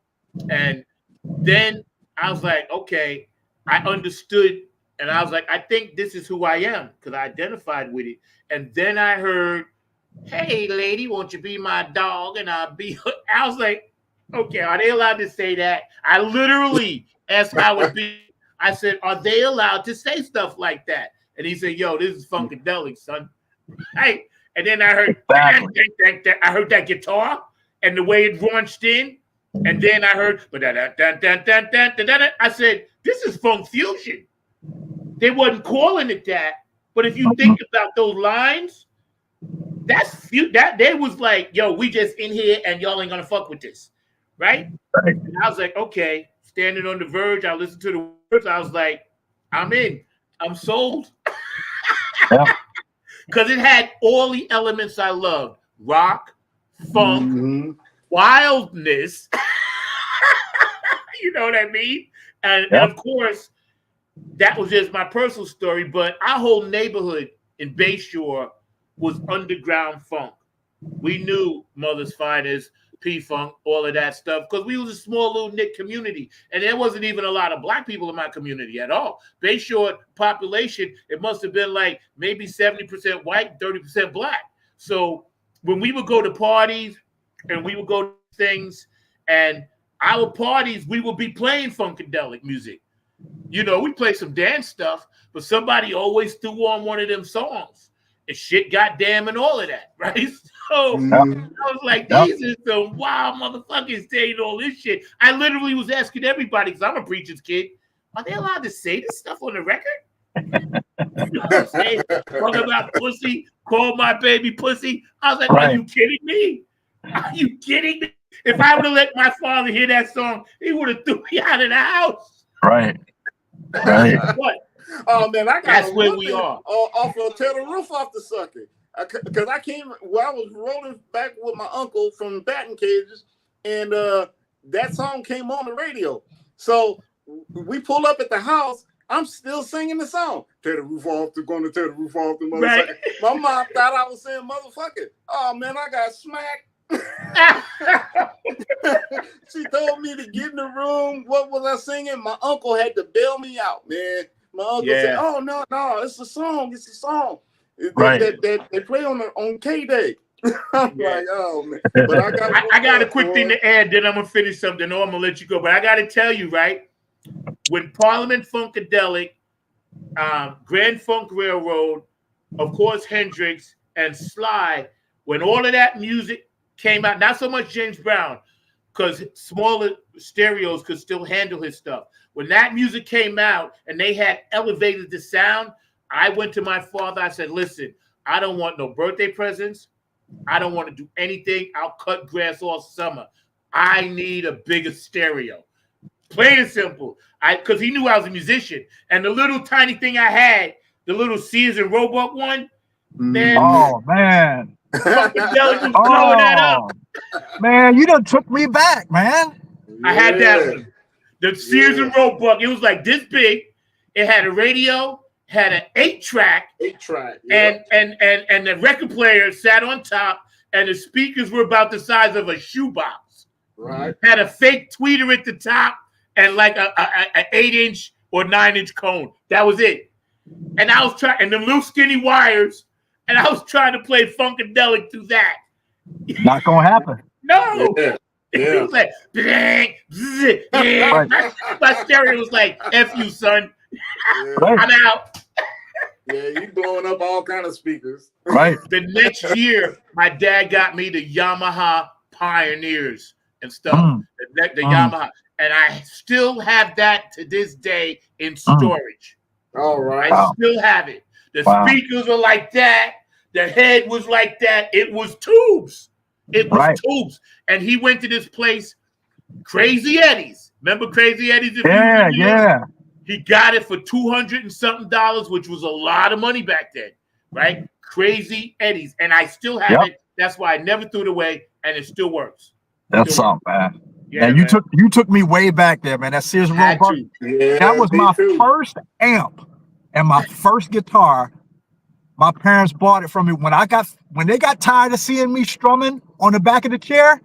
And then I was like, okay, I understood. And I was like, I think this is who I am because I identified with it. And then I heard, hey, lady, won't you be my dog? And I'll be, I was like, okay, are they allowed to say that? I literally asked Howard B. I said, are they allowed to say stuff like that? And he said, yo, this is Funkadelic, son. Right? And then I heard, I heard that guitar and the way it launched in. And then I heard, I said, this is funk fusion. They wasn't calling it that, but if you think about those lines, that they was like, yo, we just in here and y'all ain't gonna fuck with this, right? And I was like, okay, Standing on the Verge. I listened to the words. I was like, I'm in. I'm sold. Because it had all the elements I loved: rock, funk, wildness. You know what I mean? And of course, that was just my personal story. But our whole neighborhood in Bayshore was underground funk. We knew Mother's Finest, P-Funk, all of that stuff, because we was a small little knit community. And there wasn't even a lot of black people in my community at all. Bayshore population, it must have been like maybe 70% white, 30% black. So when we would go to parties and we would go to things, and our parties, we would be playing Funkadelic music. You know, we play some dance stuff, but somebody always threw on one of them songs. And shit goddamn and all of that, right? So I was like, these are some wild motherfuckers saying all this shit. I literally was asking everybody, because I'm a preacher's kid, are they allowed to say this stuff on the record? You know what I'm saying? Talk about pussy, call my baby pussy. I was like, are you kidding me? Are you kidding me? If I would have let my father hear that song, he would have threw me out of the house. Right. What? Oh man, That's where we are. Off of Tear the Roof Off the Sucker. Because I was rolling back with my uncle from batting cages, and that song came on the radio. So we pull up at the house. I'm still singing the song. Tear the roof off, they're going to tear the roof off the motherfucker. Right. My mom thought I was saying motherfucker. Oh man, I got smacked. She told me to get in the room. What was I singing? My uncle had to bail me out, man. My uncle said, "Oh no, it's a song. It's a song that they play on K-Day." I'm like, "Oh man!" But I got a quick thing to add. Then I'm gonna finish something. Or I'm gonna let you go. But I got to tell you, right? When Parliament Funkadelic, Grand Funk Railroad, of course Hendrix and Sly, when all of that music came out, not so much James Brown, because smaller stereos could still handle his stuff. When that music came out and they had elevated the sound, I went to my father. I said, listen, I don't want no birthday presents. I don't want to do anything. I'll cut grass all summer. I need a bigger stereo. Plain and simple. Because he knew I was a musician. And the little tiny thing I had, the little Sears and Roebuck one, man. Oh, man. Funkadelic was blowing that up. Man, you done took me back, man. I had that one. The Sears and Roebuck. It was like this big. It had a radio, had an 8-track. 8-track. And the record player sat on top, and the speakers were about the size of a shoebox. Right. Had a fake tweeter at the top and like a 8-inch or 9-inch cone. That was it. And I was trying, and them little skinny wires, and I was trying to play Funkadelic through that. Not gonna happen. No. It was like, bang, bzz, bang. My stereo was like, F you, son. I'm out. Yeah, you blowing up all kind of speakers. Right. The next year, my dad got me the Yamaha Pioneers. and stuff. The Yamaha, and I still have that to this day in storage. All right. I still have it. The speakers were like that. The head was like that. It was tubes. It was tubes. And he went to this place, Crazy Eddie's. Remember Crazy Eddie's? Yeah. He got it for $200 and something, which was a lot of money back then, right? Crazy Eddie's. And I still have it. That's why I never threw it away, and it still works. That's something, man. Yeah, you took me way back there, man. That Sears Roebuck. Yeah, that was my first amp and my first guitar. My parents bought it from me when they got tired of seeing me strumming on the back of the chair.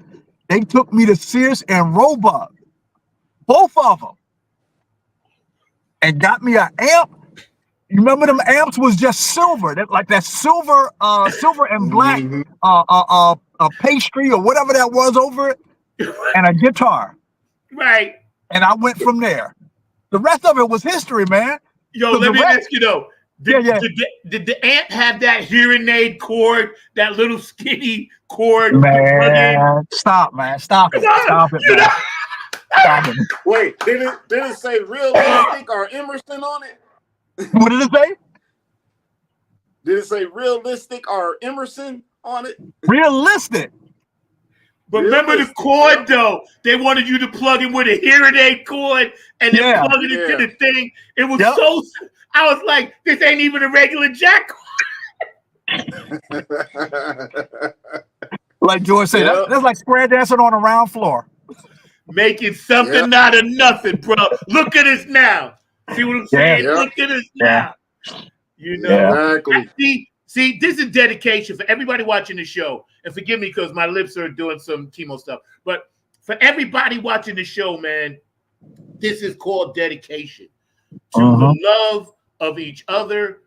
They took me to Sears and Roebuck, both of them, and got me an amp. You remember them amps was just silver, like that silver and black pastry or whatever that was over it, and a guitar. Right. And I went from there. The rest of it was history, man. Yo, let me ask you though. Did the amp have that hearing aid cord, that little skinny cord? Man, stop, man. Stop it. Stop it, man. Stop it. Wait, did it say realistic or Emerson on it? What did it say? Did it say realistic or Emerson on it? Realistic. But remember the cord though. They wanted you to plug in with a hearing aid cord and then plug it into the thing. It was so. I was like, this ain't even a regular jack cord. Like George said, that's like square dancing on a round floor. Making something out of nothing, bro. Look at us now. See what I'm saying? Look at us now. You know, exactly. See, this is dedication for everybody watching the show. And forgive me because my lips are doing some chemo stuff. But for everybody watching the show, man, this is called dedication to the love of each other,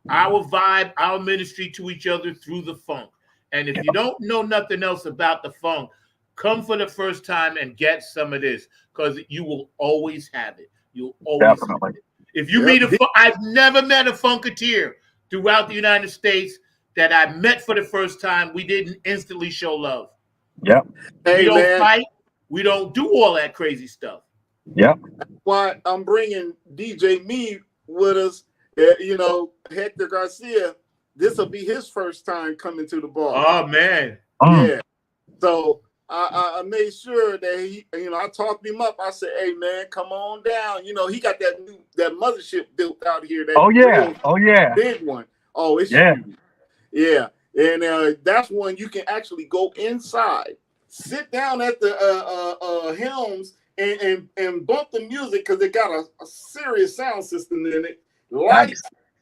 our vibe, our ministry to each other through the funk. And if you don't know nothing else about the funk, come for the first time and get some of this because you will always have it. You'll always have it. If you meet I've never met a funketeer throughout the United States that I met for the first time. We didn't instantly show love. Yep. We don't fight. We don't do all that crazy stuff. Yep. That's why I'm bringing DJ Me with us. You know, Hector Garcia. This will be his first time coming to the bar. Oh man. Yeah. So I made sure that he, I talked him up. I said, "Hey man, come on down." You know, he got that mothership built out here. That big one. Oh, it's huge. Yeah, and that's when you can actually go inside, sit down at the helms, and bump the music because it got a serious sound system in it. Lights,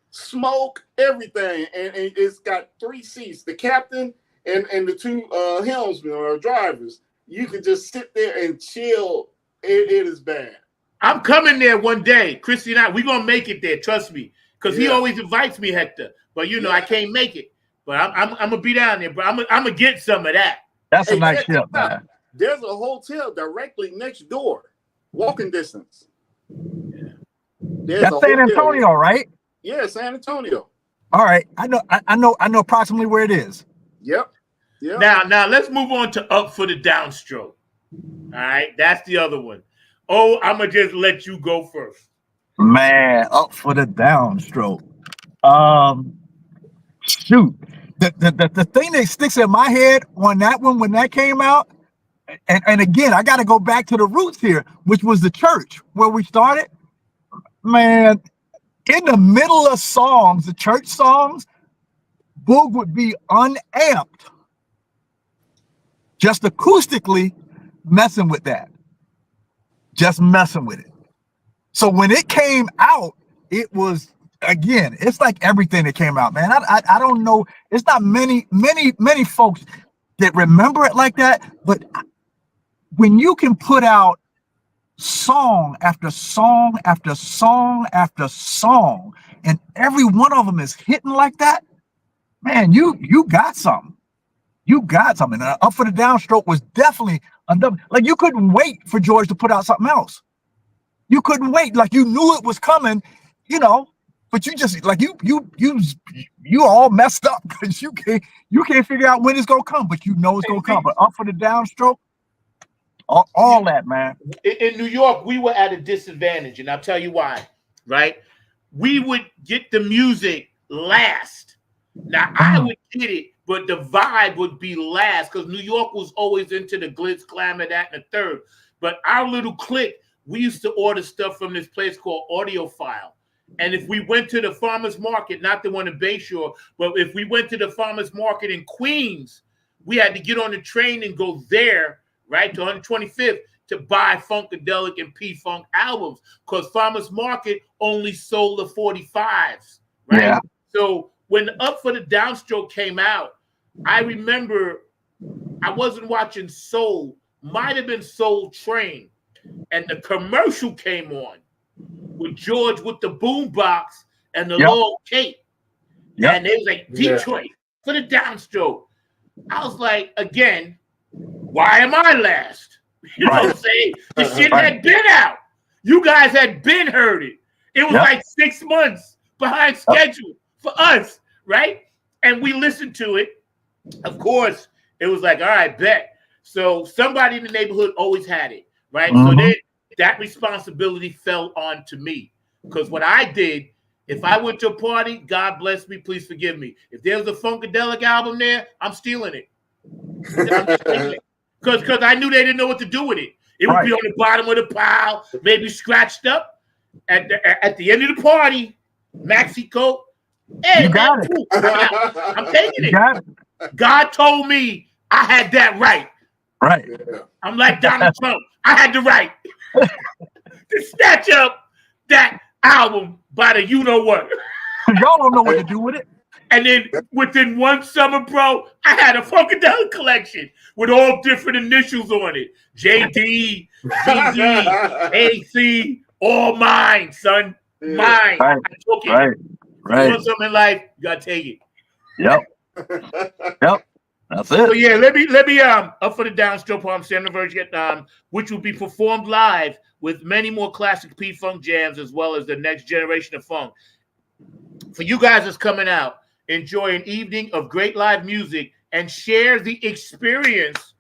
smoke, everything, and it's got 3 seats: the captain and the 2 helmsmen or drivers. You can just sit there and chill. It is bad. I'm coming there one day, Christy and I. We're gonna make it there. Trust me, because he always invites me, Hector. But I can't make it. But I'm gonna be down there, bro. I'm gonna get some of that. That's a nice ship, man. There's a hotel directly next door, walking distance. That's San Antonio, right? Yeah, San Antonio. All right, I know approximately where it is. Yep. Now let's move on to Up for the Downstroke. All right, that's the other one. Oh, I'm gonna just let you go first. Man, Up for the Downstroke. Shoot, the thing that sticks in my head on that one when that came out, and again, I got to go back to the roots here, which was the church where we started. Man, in the middle of songs, the church songs, Boog would be unamped, just acoustically messing with that, just messing with it. So when it came out, it was, again, it's like everything that came out, man. I don't know. It's not many folks that remember it like that. But when you can put out song after song after song after song, and every one of them is hitting like that, man, you got something. You got something. Up for the Downstroke was definitely like you couldn't wait for George to put out something else. You couldn't wait. Like you knew it was coming, but you just like you all messed up because you can't figure out when it's gonna come, but you know it's gonna come. But Up for the Downstroke, all that, man. In New York, we were at a disadvantage, and I'll tell you why. Right? We would get the music last. Now I would get it, but the vibe would be last because New York was always into the glitz, glamour, that, and the third. But our little clique, we used to order stuff from this place called Audiophile. And if we went to the farmer's market, not the one in Bayshore, but if we went to the farmer's market in Queens, we had to get on the train and go there, right, to 125th to buy Funkadelic and P-Funk albums because farmer's market only sold the 45s, right? Yeah. So when Up for the Downstroke came out, I remember I wasn't watching Soul, might have been Soul Train, and the commercial came on with George with the boombox and the long cape. And they was like, Detroit for the Downstroke. I was like, again, why am I last? You know what I'm saying? The shit had been out. You guys had been heard it. It was like 6 months behind schedule for us, right? And we listened to it. Of course, it was like, all right, bet. So somebody in the neighborhood always had it, right? So then that responsibility fell on to me. Because what I did, if I went to a party, God bless me, please forgive me. If there was a Funkadelic album there, I'm stealing it. Because I knew they didn't know what to do with it. It would be on the bottom of the pile, maybe scratched up. At the end of the party, maxi coat. Hey, you got it. I'm taking it. Got it. God told me I had that right. Right. I'm like Donald Trump. I had the right to snatch up that album by the you-know-what. Y'all don't know what to do with it. And then within one summer, bro, I had a Funkadelic collection with all different initials on it. JD, ZD, AC, all mine, son. Mine. Right. I took it. Right. You want something in life, you gotta take it. Yep. That's it. So yeah, let me Up for the Downstroke on Sam Verge, which will be performed live with many more classic P-Funk jams as well as the next generation of funk. For you guys that's coming out, enjoy an evening of great live music and share the experience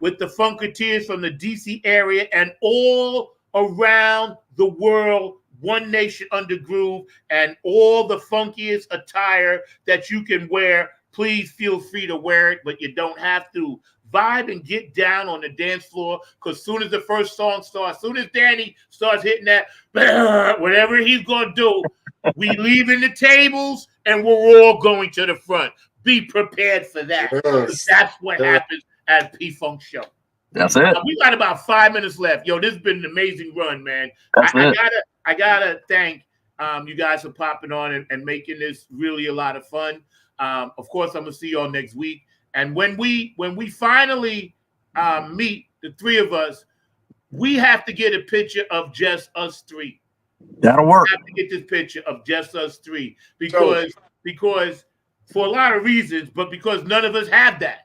with the Funketeers from the DC area and all around the world. One Nation Under Groove and all the funkiest attire that you can wear. Please feel free to wear it, but you don't have to. Vibe and get down on the dance floor because soon as the first song starts, soon as Danny starts hitting that, whatever he's going to do, we leaving the tables and we're all going to the front. Be prepared for that. Yes. That's what happens at P-Funk Show. That's it. We got about 5 minutes left. Yo, this has been an amazing run, man. I gotta thank you guys for popping on and making this really a lot of fun. Of course, I'm gonna see y'all next week. And when we finally meet, the three of us, we have to get a picture of just us three. That'll work. We have to get this picture of just us three because for a lot of reasons, but because none of us have that.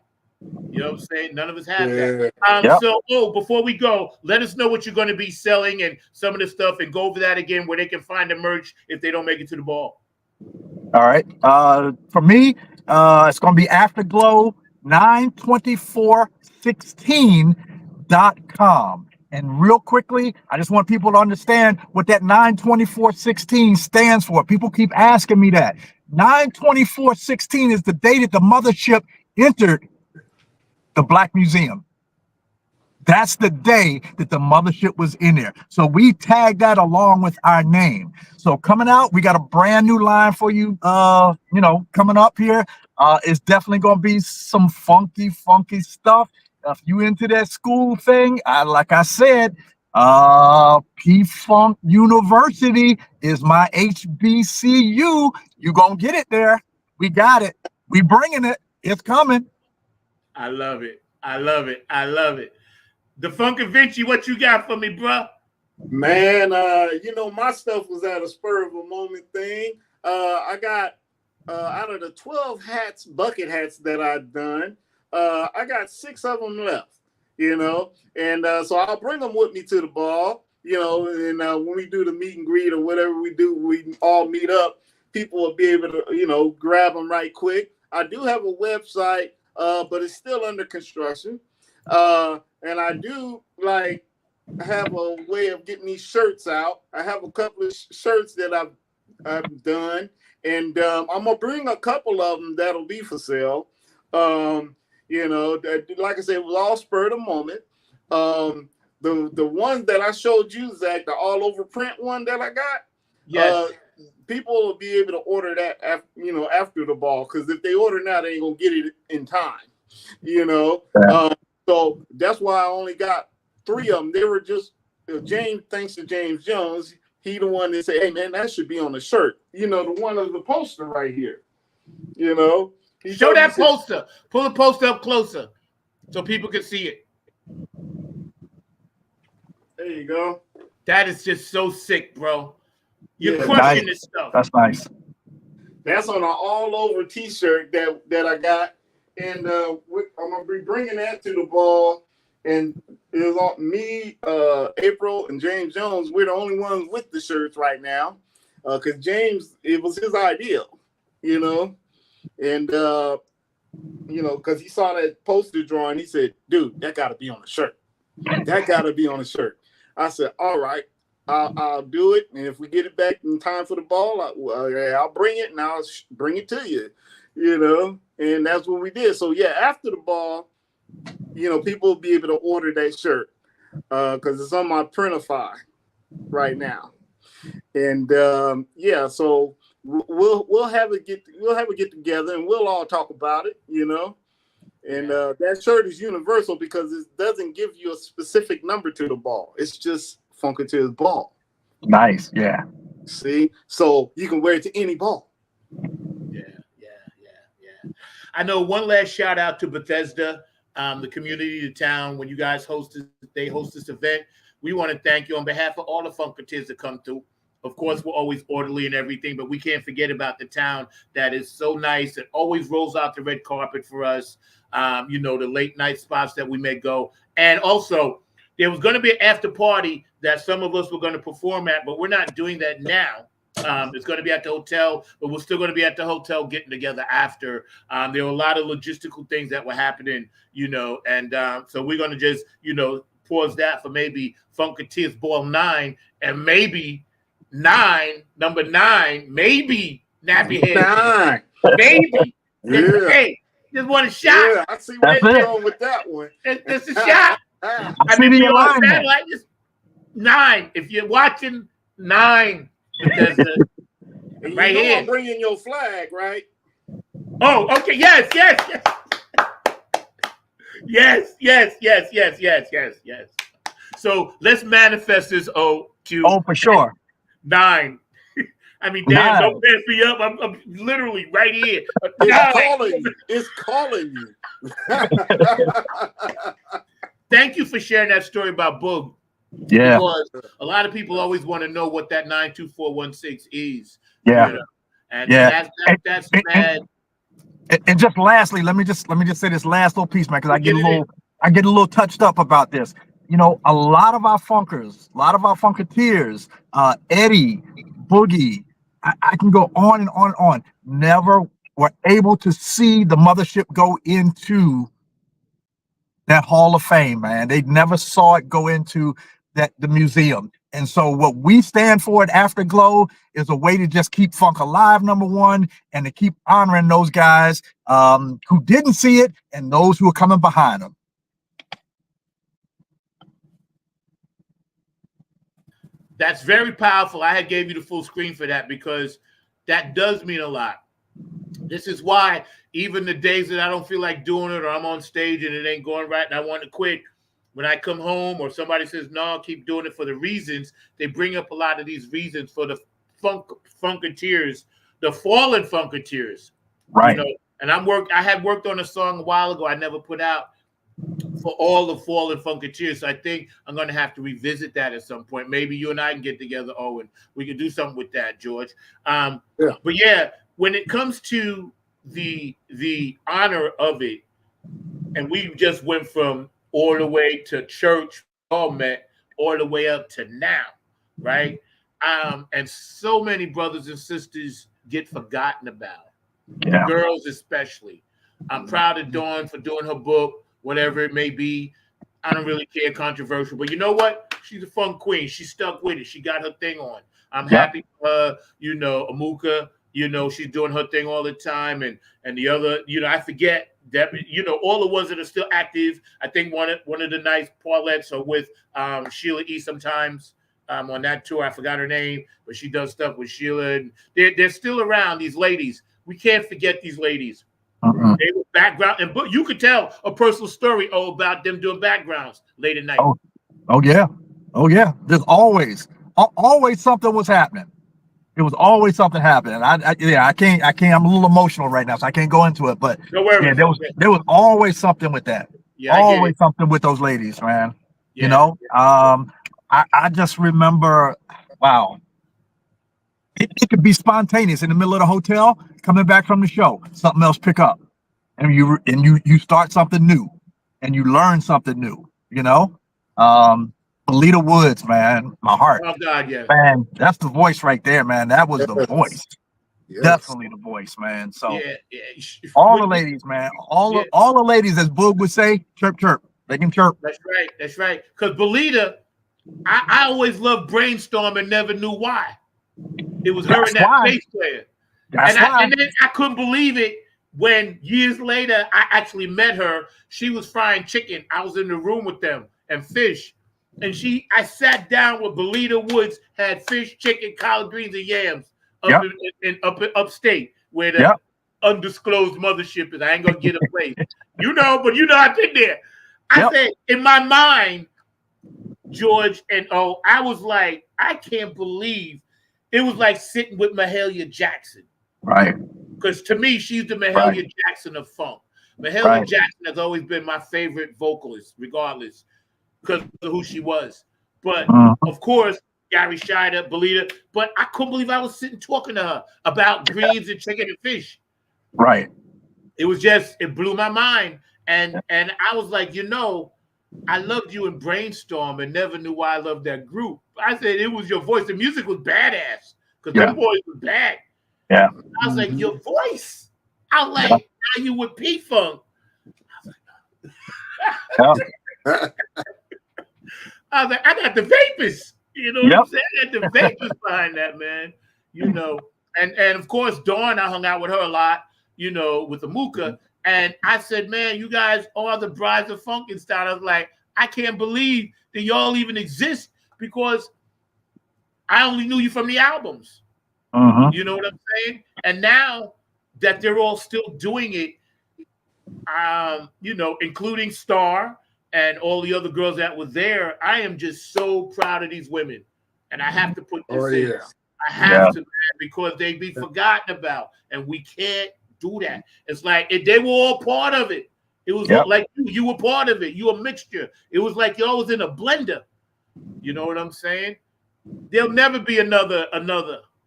You know what I'm saying? None of us have that. So, before we go, let us know what you're going to be selling and some of the stuff and go over that again where they can find the merch if they don't make it to the ball. All right. For me, it's going to be Afterglow 92416.com. And real quickly, I just want people to understand what that 92416 stands for. People keep asking me that. 92416 is the day that the mothership entered the Black Museum. That's the day that the mothership was in there. So we tagged that along with our name. So coming out, we got a brand new line for you, coming up here. It's definitely going to be some funky stuff. If you into that school thing, like I said, P-Funk University is my HBCU. You going to get it there. We got it. We bringing it. It's coming. I love it. I love it. I love it. The Funkavinci, what you got for me, bro? Man, my stuff was at a spur of a moment thing. I got out of the 12 bucket hats that I've done, I got 6 of them left, and so I'll bring them with me to the ball, and when we do the meet and greet or whatever we do, we all meet up, people will be able to, grab them right quick. I do have a website, but it's still under construction. And I do like have a way of getting these shirts out. I have a couple of shirts that I've done, and I'm gonna bring a couple of them that'll be for sale. You know, like I said, it was all spur of the moment. The ones that I showed you, Zach, the all over print one that I got. Yes. People will be able to order that after the ball, because if they order now, they ain't gonna get it in time. You know, so that's why I only got 3 of them. They were just James. Thanks to James Jones, he the one that said, "Hey man, that should be on the shirt." You know, the one of the poster right here. You know, show that poster. Pull the poster up closer so people can see it. There you go. That is just so sick, bro. You're crushing this stuff. That's nice. That's on an all over T-shirt that I got, and I'm gonna be bringing that to the ball. And it was on me, April, and James Jones. We're the only ones with the shirts right now, because James, it was his idea, you know, and you know, because he saw that poster drawing, he said, "Dude, that got to be on the shirt. That got to be on the shirt." I said, "All right, I'll do it, and if we get it back in time for the ball, I'll bring it, and I'll bring it to you, you know." And that's what we did. So yeah, after the ball, you know, people will be able to order that shirt because it's on my Printify right now. And yeah, so we'll have a get together, and we'll all talk about it, you know. And that shirt is universal because it doesn't give you a specific number to the ball. It's just Funkatiers ball. Nice, yeah. See, so you can wear it to any ball. Yeah. I know one last shout out to Bethesda, the community, the town. When you guys host this event, we want to thank you on behalf of all the Funkatiers that come through. Of course, we're always orderly and everything, but we can't forget about the town that is so nice and always rolls out the red carpet for us. You know, the late night spots that we may go. And also, there was going to be an after party that some of us were going to perform at, but we're not doing that now. It's going to be at the hotel, but we're still going to be at the hotel getting together after. There were a lot of logistical things that were happening, you know, and so we're going to just, you know, pause that for maybe Funkatiers Ball 9 and maybe number 9, maybe Nappy Head. 9. Maybe. Yeah. Hey, just want a shot. Yeah, I see where you're going with that one. It's a shot. I I see mean, the alignment. like just 9. If you're watching 9, Bethesda, And right you know here. I'm bringing your flag, right? Oh, okay. Yes. Yes. So let's manifest this to for sure. 9. I mean, damn, don't pass me up. I'm literally right here. It's calling you. Thank you for sharing that story about Boog. Yeah. Because a lot of people always want to know what that 92416 is. Yeah. You know? And that's bad. And just lastly, let me just say this last little piece, man, because I get a little touched up about this. You know, a lot of our Funkatiers, Eddie, Boogie, I can go on and on and on. Never were able to see the mothership go into that Hall of Fame, man. They never saw it go into the museum. And so what we stand for at Afterglow is a way to just keep funk alive, number one, and to keep honoring those guys who didn't see it and those who are coming behind them. That's very powerful. I had gave you the full screen for that because that does mean a lot. This is why even the days that I don't feel like doing it or I'm on stage and it ain't going right and I want to quit, when I come home or somebody says, no, keep doing it for the reasons, they bring up a lot of these reasons for the Funkatiers, the fallen Funkatiers. Right. You know? And I had worked on a song a while ago I never put out for all the fallen Funkatiers. So I think I'm going to have to revisit that at some point. Maybe you and I can get together, Owen. We can do something with that, George. Yeah. But yeah, when it comes to the honor of it, and we just went from all the way to church, all met, all the way up to now, right? And so many brothers and sisters get forgotten about, Yeah. girls especially. I'm proud of Dawn for doing her book. whatever it may be. I don't really care, controversial. But you know what? She's a fun queen. She stuck with it. She got her thing on. I'm happy for her. You know, Amuka, you know, she's doing her thing all the time. And the other, you know, I forget that, you know, all the ones that are still active. I think one of the nice parlettes are with Sheila E. sometimes on that tour. I forgot her name, but she does stuff with Sheila. And they're still around, these ladies. We can't forget these ladies. They were background, and but you could tell a personal story about them doing backgrounds late at night. Oh yeah. There's always something was happening. It was always something happening. I can't. I'm a little emotional right now, so I can't go into it. But no worries. Yeah, there was always something with that. Yeah, always something with those ladies, man. Yeah. You know, I just remember, wow. It could be spontaneous in the middle of the hotel, coming back from the show, something else pick up, and you start something new, and you learn something new. You know, Lita Woods, man, my heart. Oh God, yeah, man, that's the voice right there, man. That was the voice, definitely the voice, man. So all the ladies, man, all the ladies, as Boog would say, chirp chirp, they can chirp. That's right. Because Belita, I always loved Brainstorm and never knew why. It was her and that bass player. And then I couldn't believe it when years later I actually met her. She was frying chicken. I was in the room with them and fish. And I sat down with Belita Woods, had fish, chicken, collard greens, and yams up in upstate where the undisclosed mothership is. I ain't gonna get a place. But I've been there. I said in my mind, George and I was like, I can't believe. It was like sitting with Mahalia Jackson. Right. Because to me, she's the Mahalia Jackson of funk. Mahalia Jackson has always been my favorite vocalist, regardless, because of who she was. But, of course, Gary Shider, Belita. But I couldn't believe I was sitting talking to her about greens and chicken and fish. Right. It was just, it blew my mind. And I was like, I loved you in Brainstorm and never knew why I loved that group. I said it was your voice. The music was badass because them boys were bad. Yeah. I was like, your voice. I was like, now you with P-Funk. I was like, I got the vapors. You know what I'm saying? I got the vapors behind that, man. And of course, Dawn, I hung out with her a lot, with the Amuka. And I said, man, you guys are the brides of Funkenstein. I was like, I can't believe that y'all even exist because I only knew you from the albums. You know what I'm saying? And now that they're all still doing it, including Star and all the other girls that were there, I am just so proud of these women. And I have to put this in. Yeah. I have to, man, because they be forgotten about. And we can't do that. It's like they were all part of it. It was like you were part of it. You a mixture. It was like y'all was in a blender. You know what I'm saying? There'll never be another.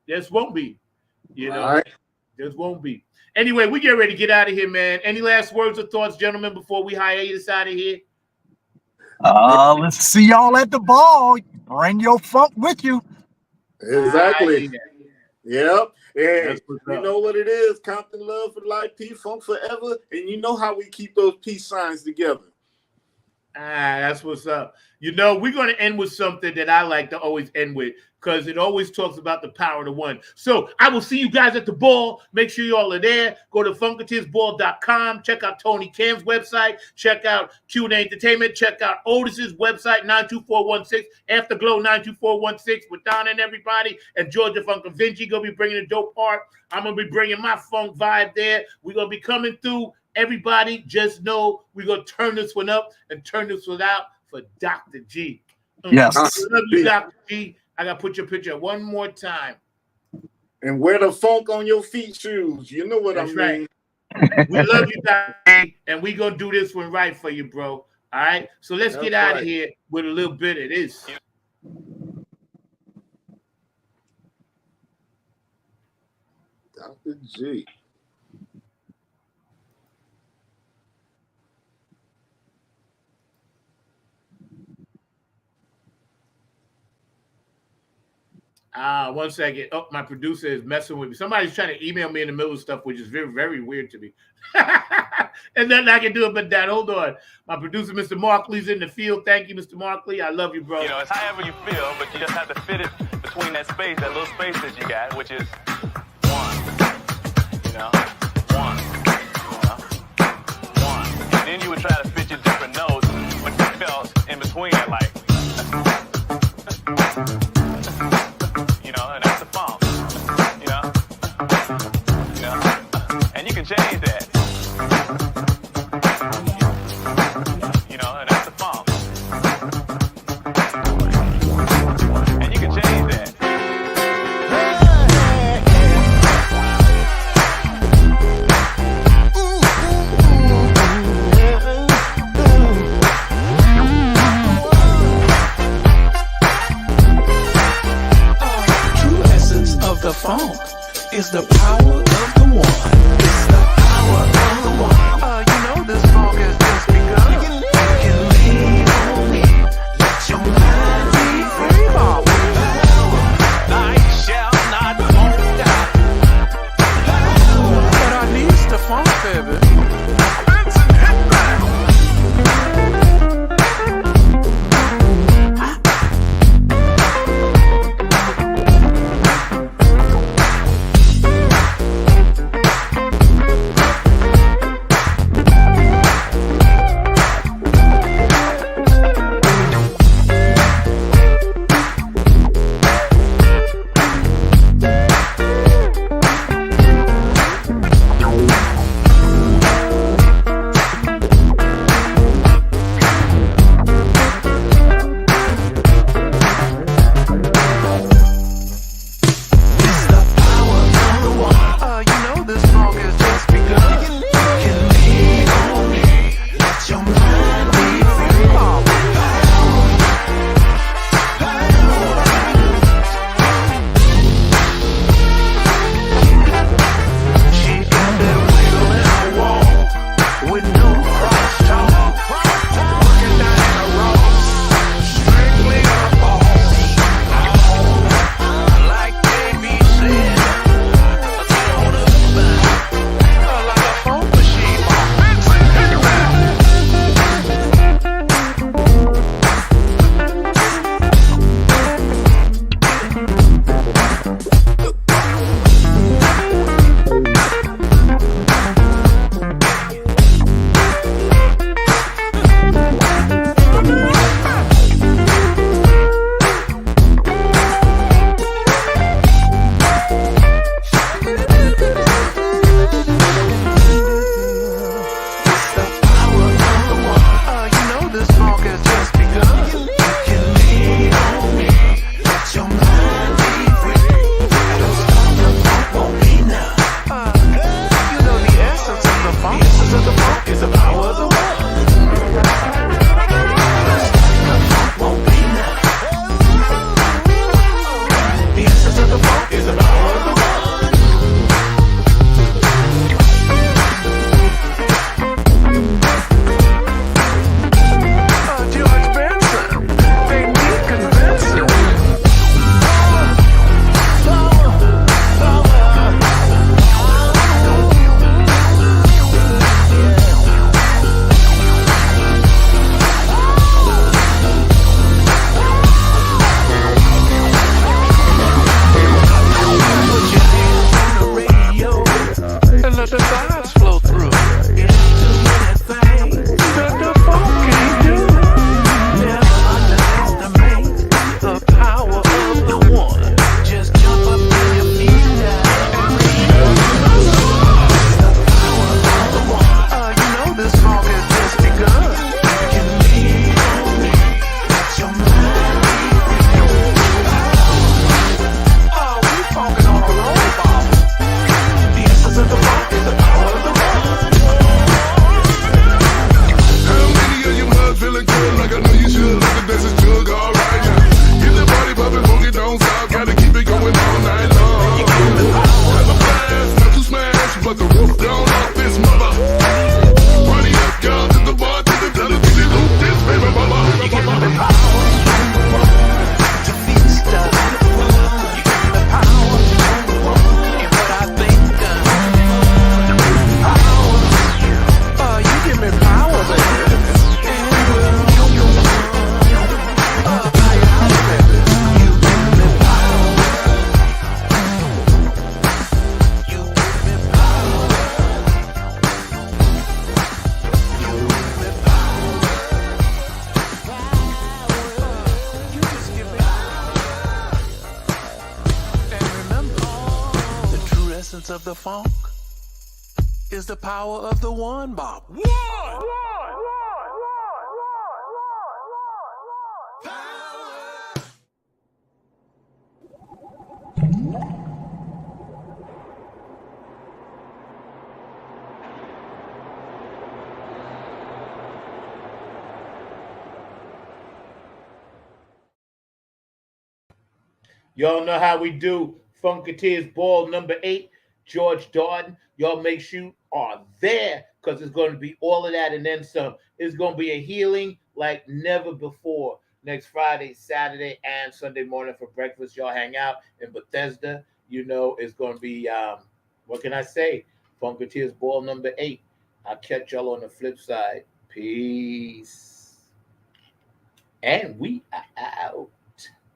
This won't be. This won't be. Anyway, we get ready to get out of here, man. Any last words or thoughts, gentlemen, before we hiatus out of here? Let's see y'all at the ball. Bring your funk with you. Exactly. Yep. And you know what it is? Compton love for life, P-Funk forever. And you know how we keep those peace signs together. That's what's up. We're going to end with something that I like to always end with because it always talks about the power of the one. So I will see you guys at the ball. Make sure you all are there. Go to funkatinsball.com. Check out Tony Cam's website. Check out Q&A Entertainment. Check out Otis's website, 92416, Afterglow 92416 with Donna and everybody. And Georgia Funk and Vinci going to be bringing the dope art. I'm going to be bringing my funk vibe there. We're going to be coming through. Everybody just know we're going to turn this one up and turn this one out for Dr. G. Yes. I love you, Dr. G. I got to put your picture one more time. And wear the funk on your feet shoes. You know what I mean. Right. We love you, Dr. G, and we're going to do this one right for you, bro. All right? So let's get out of here with a little bit of this. Dr. G. One second. Oh, my producer is messing with me. Somebody's trying to email me in the middle of stuff, which is very, very weird to me. And nothing I can do about that. Hold on. My producer, Mr. Markley's in the field. Thank you, Mr. Markley. I love you, bro. You know, it's however you feel, but you just have to fit it between that space, that little space that you got, which is one. You know? One. You know? One. And then you would try to fit your different notes, but you felt in between it, like, you know, and that's the funk. You know? You know? And you can change that. You know, and that's the funk. And you can change that. True essence of the funk is the power of the one. It's the power of the one. You know this funk has just begun. You can lean on me. Let your mind be free, Bob. Night shall not won't die. But I needs the funk, baby. essence of the funk is the power of the one, Bob. Y'all know how we do. Funketeers Ball number 8, George Darden. Y'all make sure you are there because it's going to be all of that and then some. It's going to be a healing like never before. Next Friday, Saturday, and Sunday morning for breakfast. Y'all hang out in Bethesda. You know it's going to be, what can I say? Funketeers Ball number 8. I'll catch y'all on the flip side. Peace. And we are out.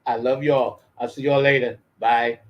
I love y'all. I'll see y'all later. Bye.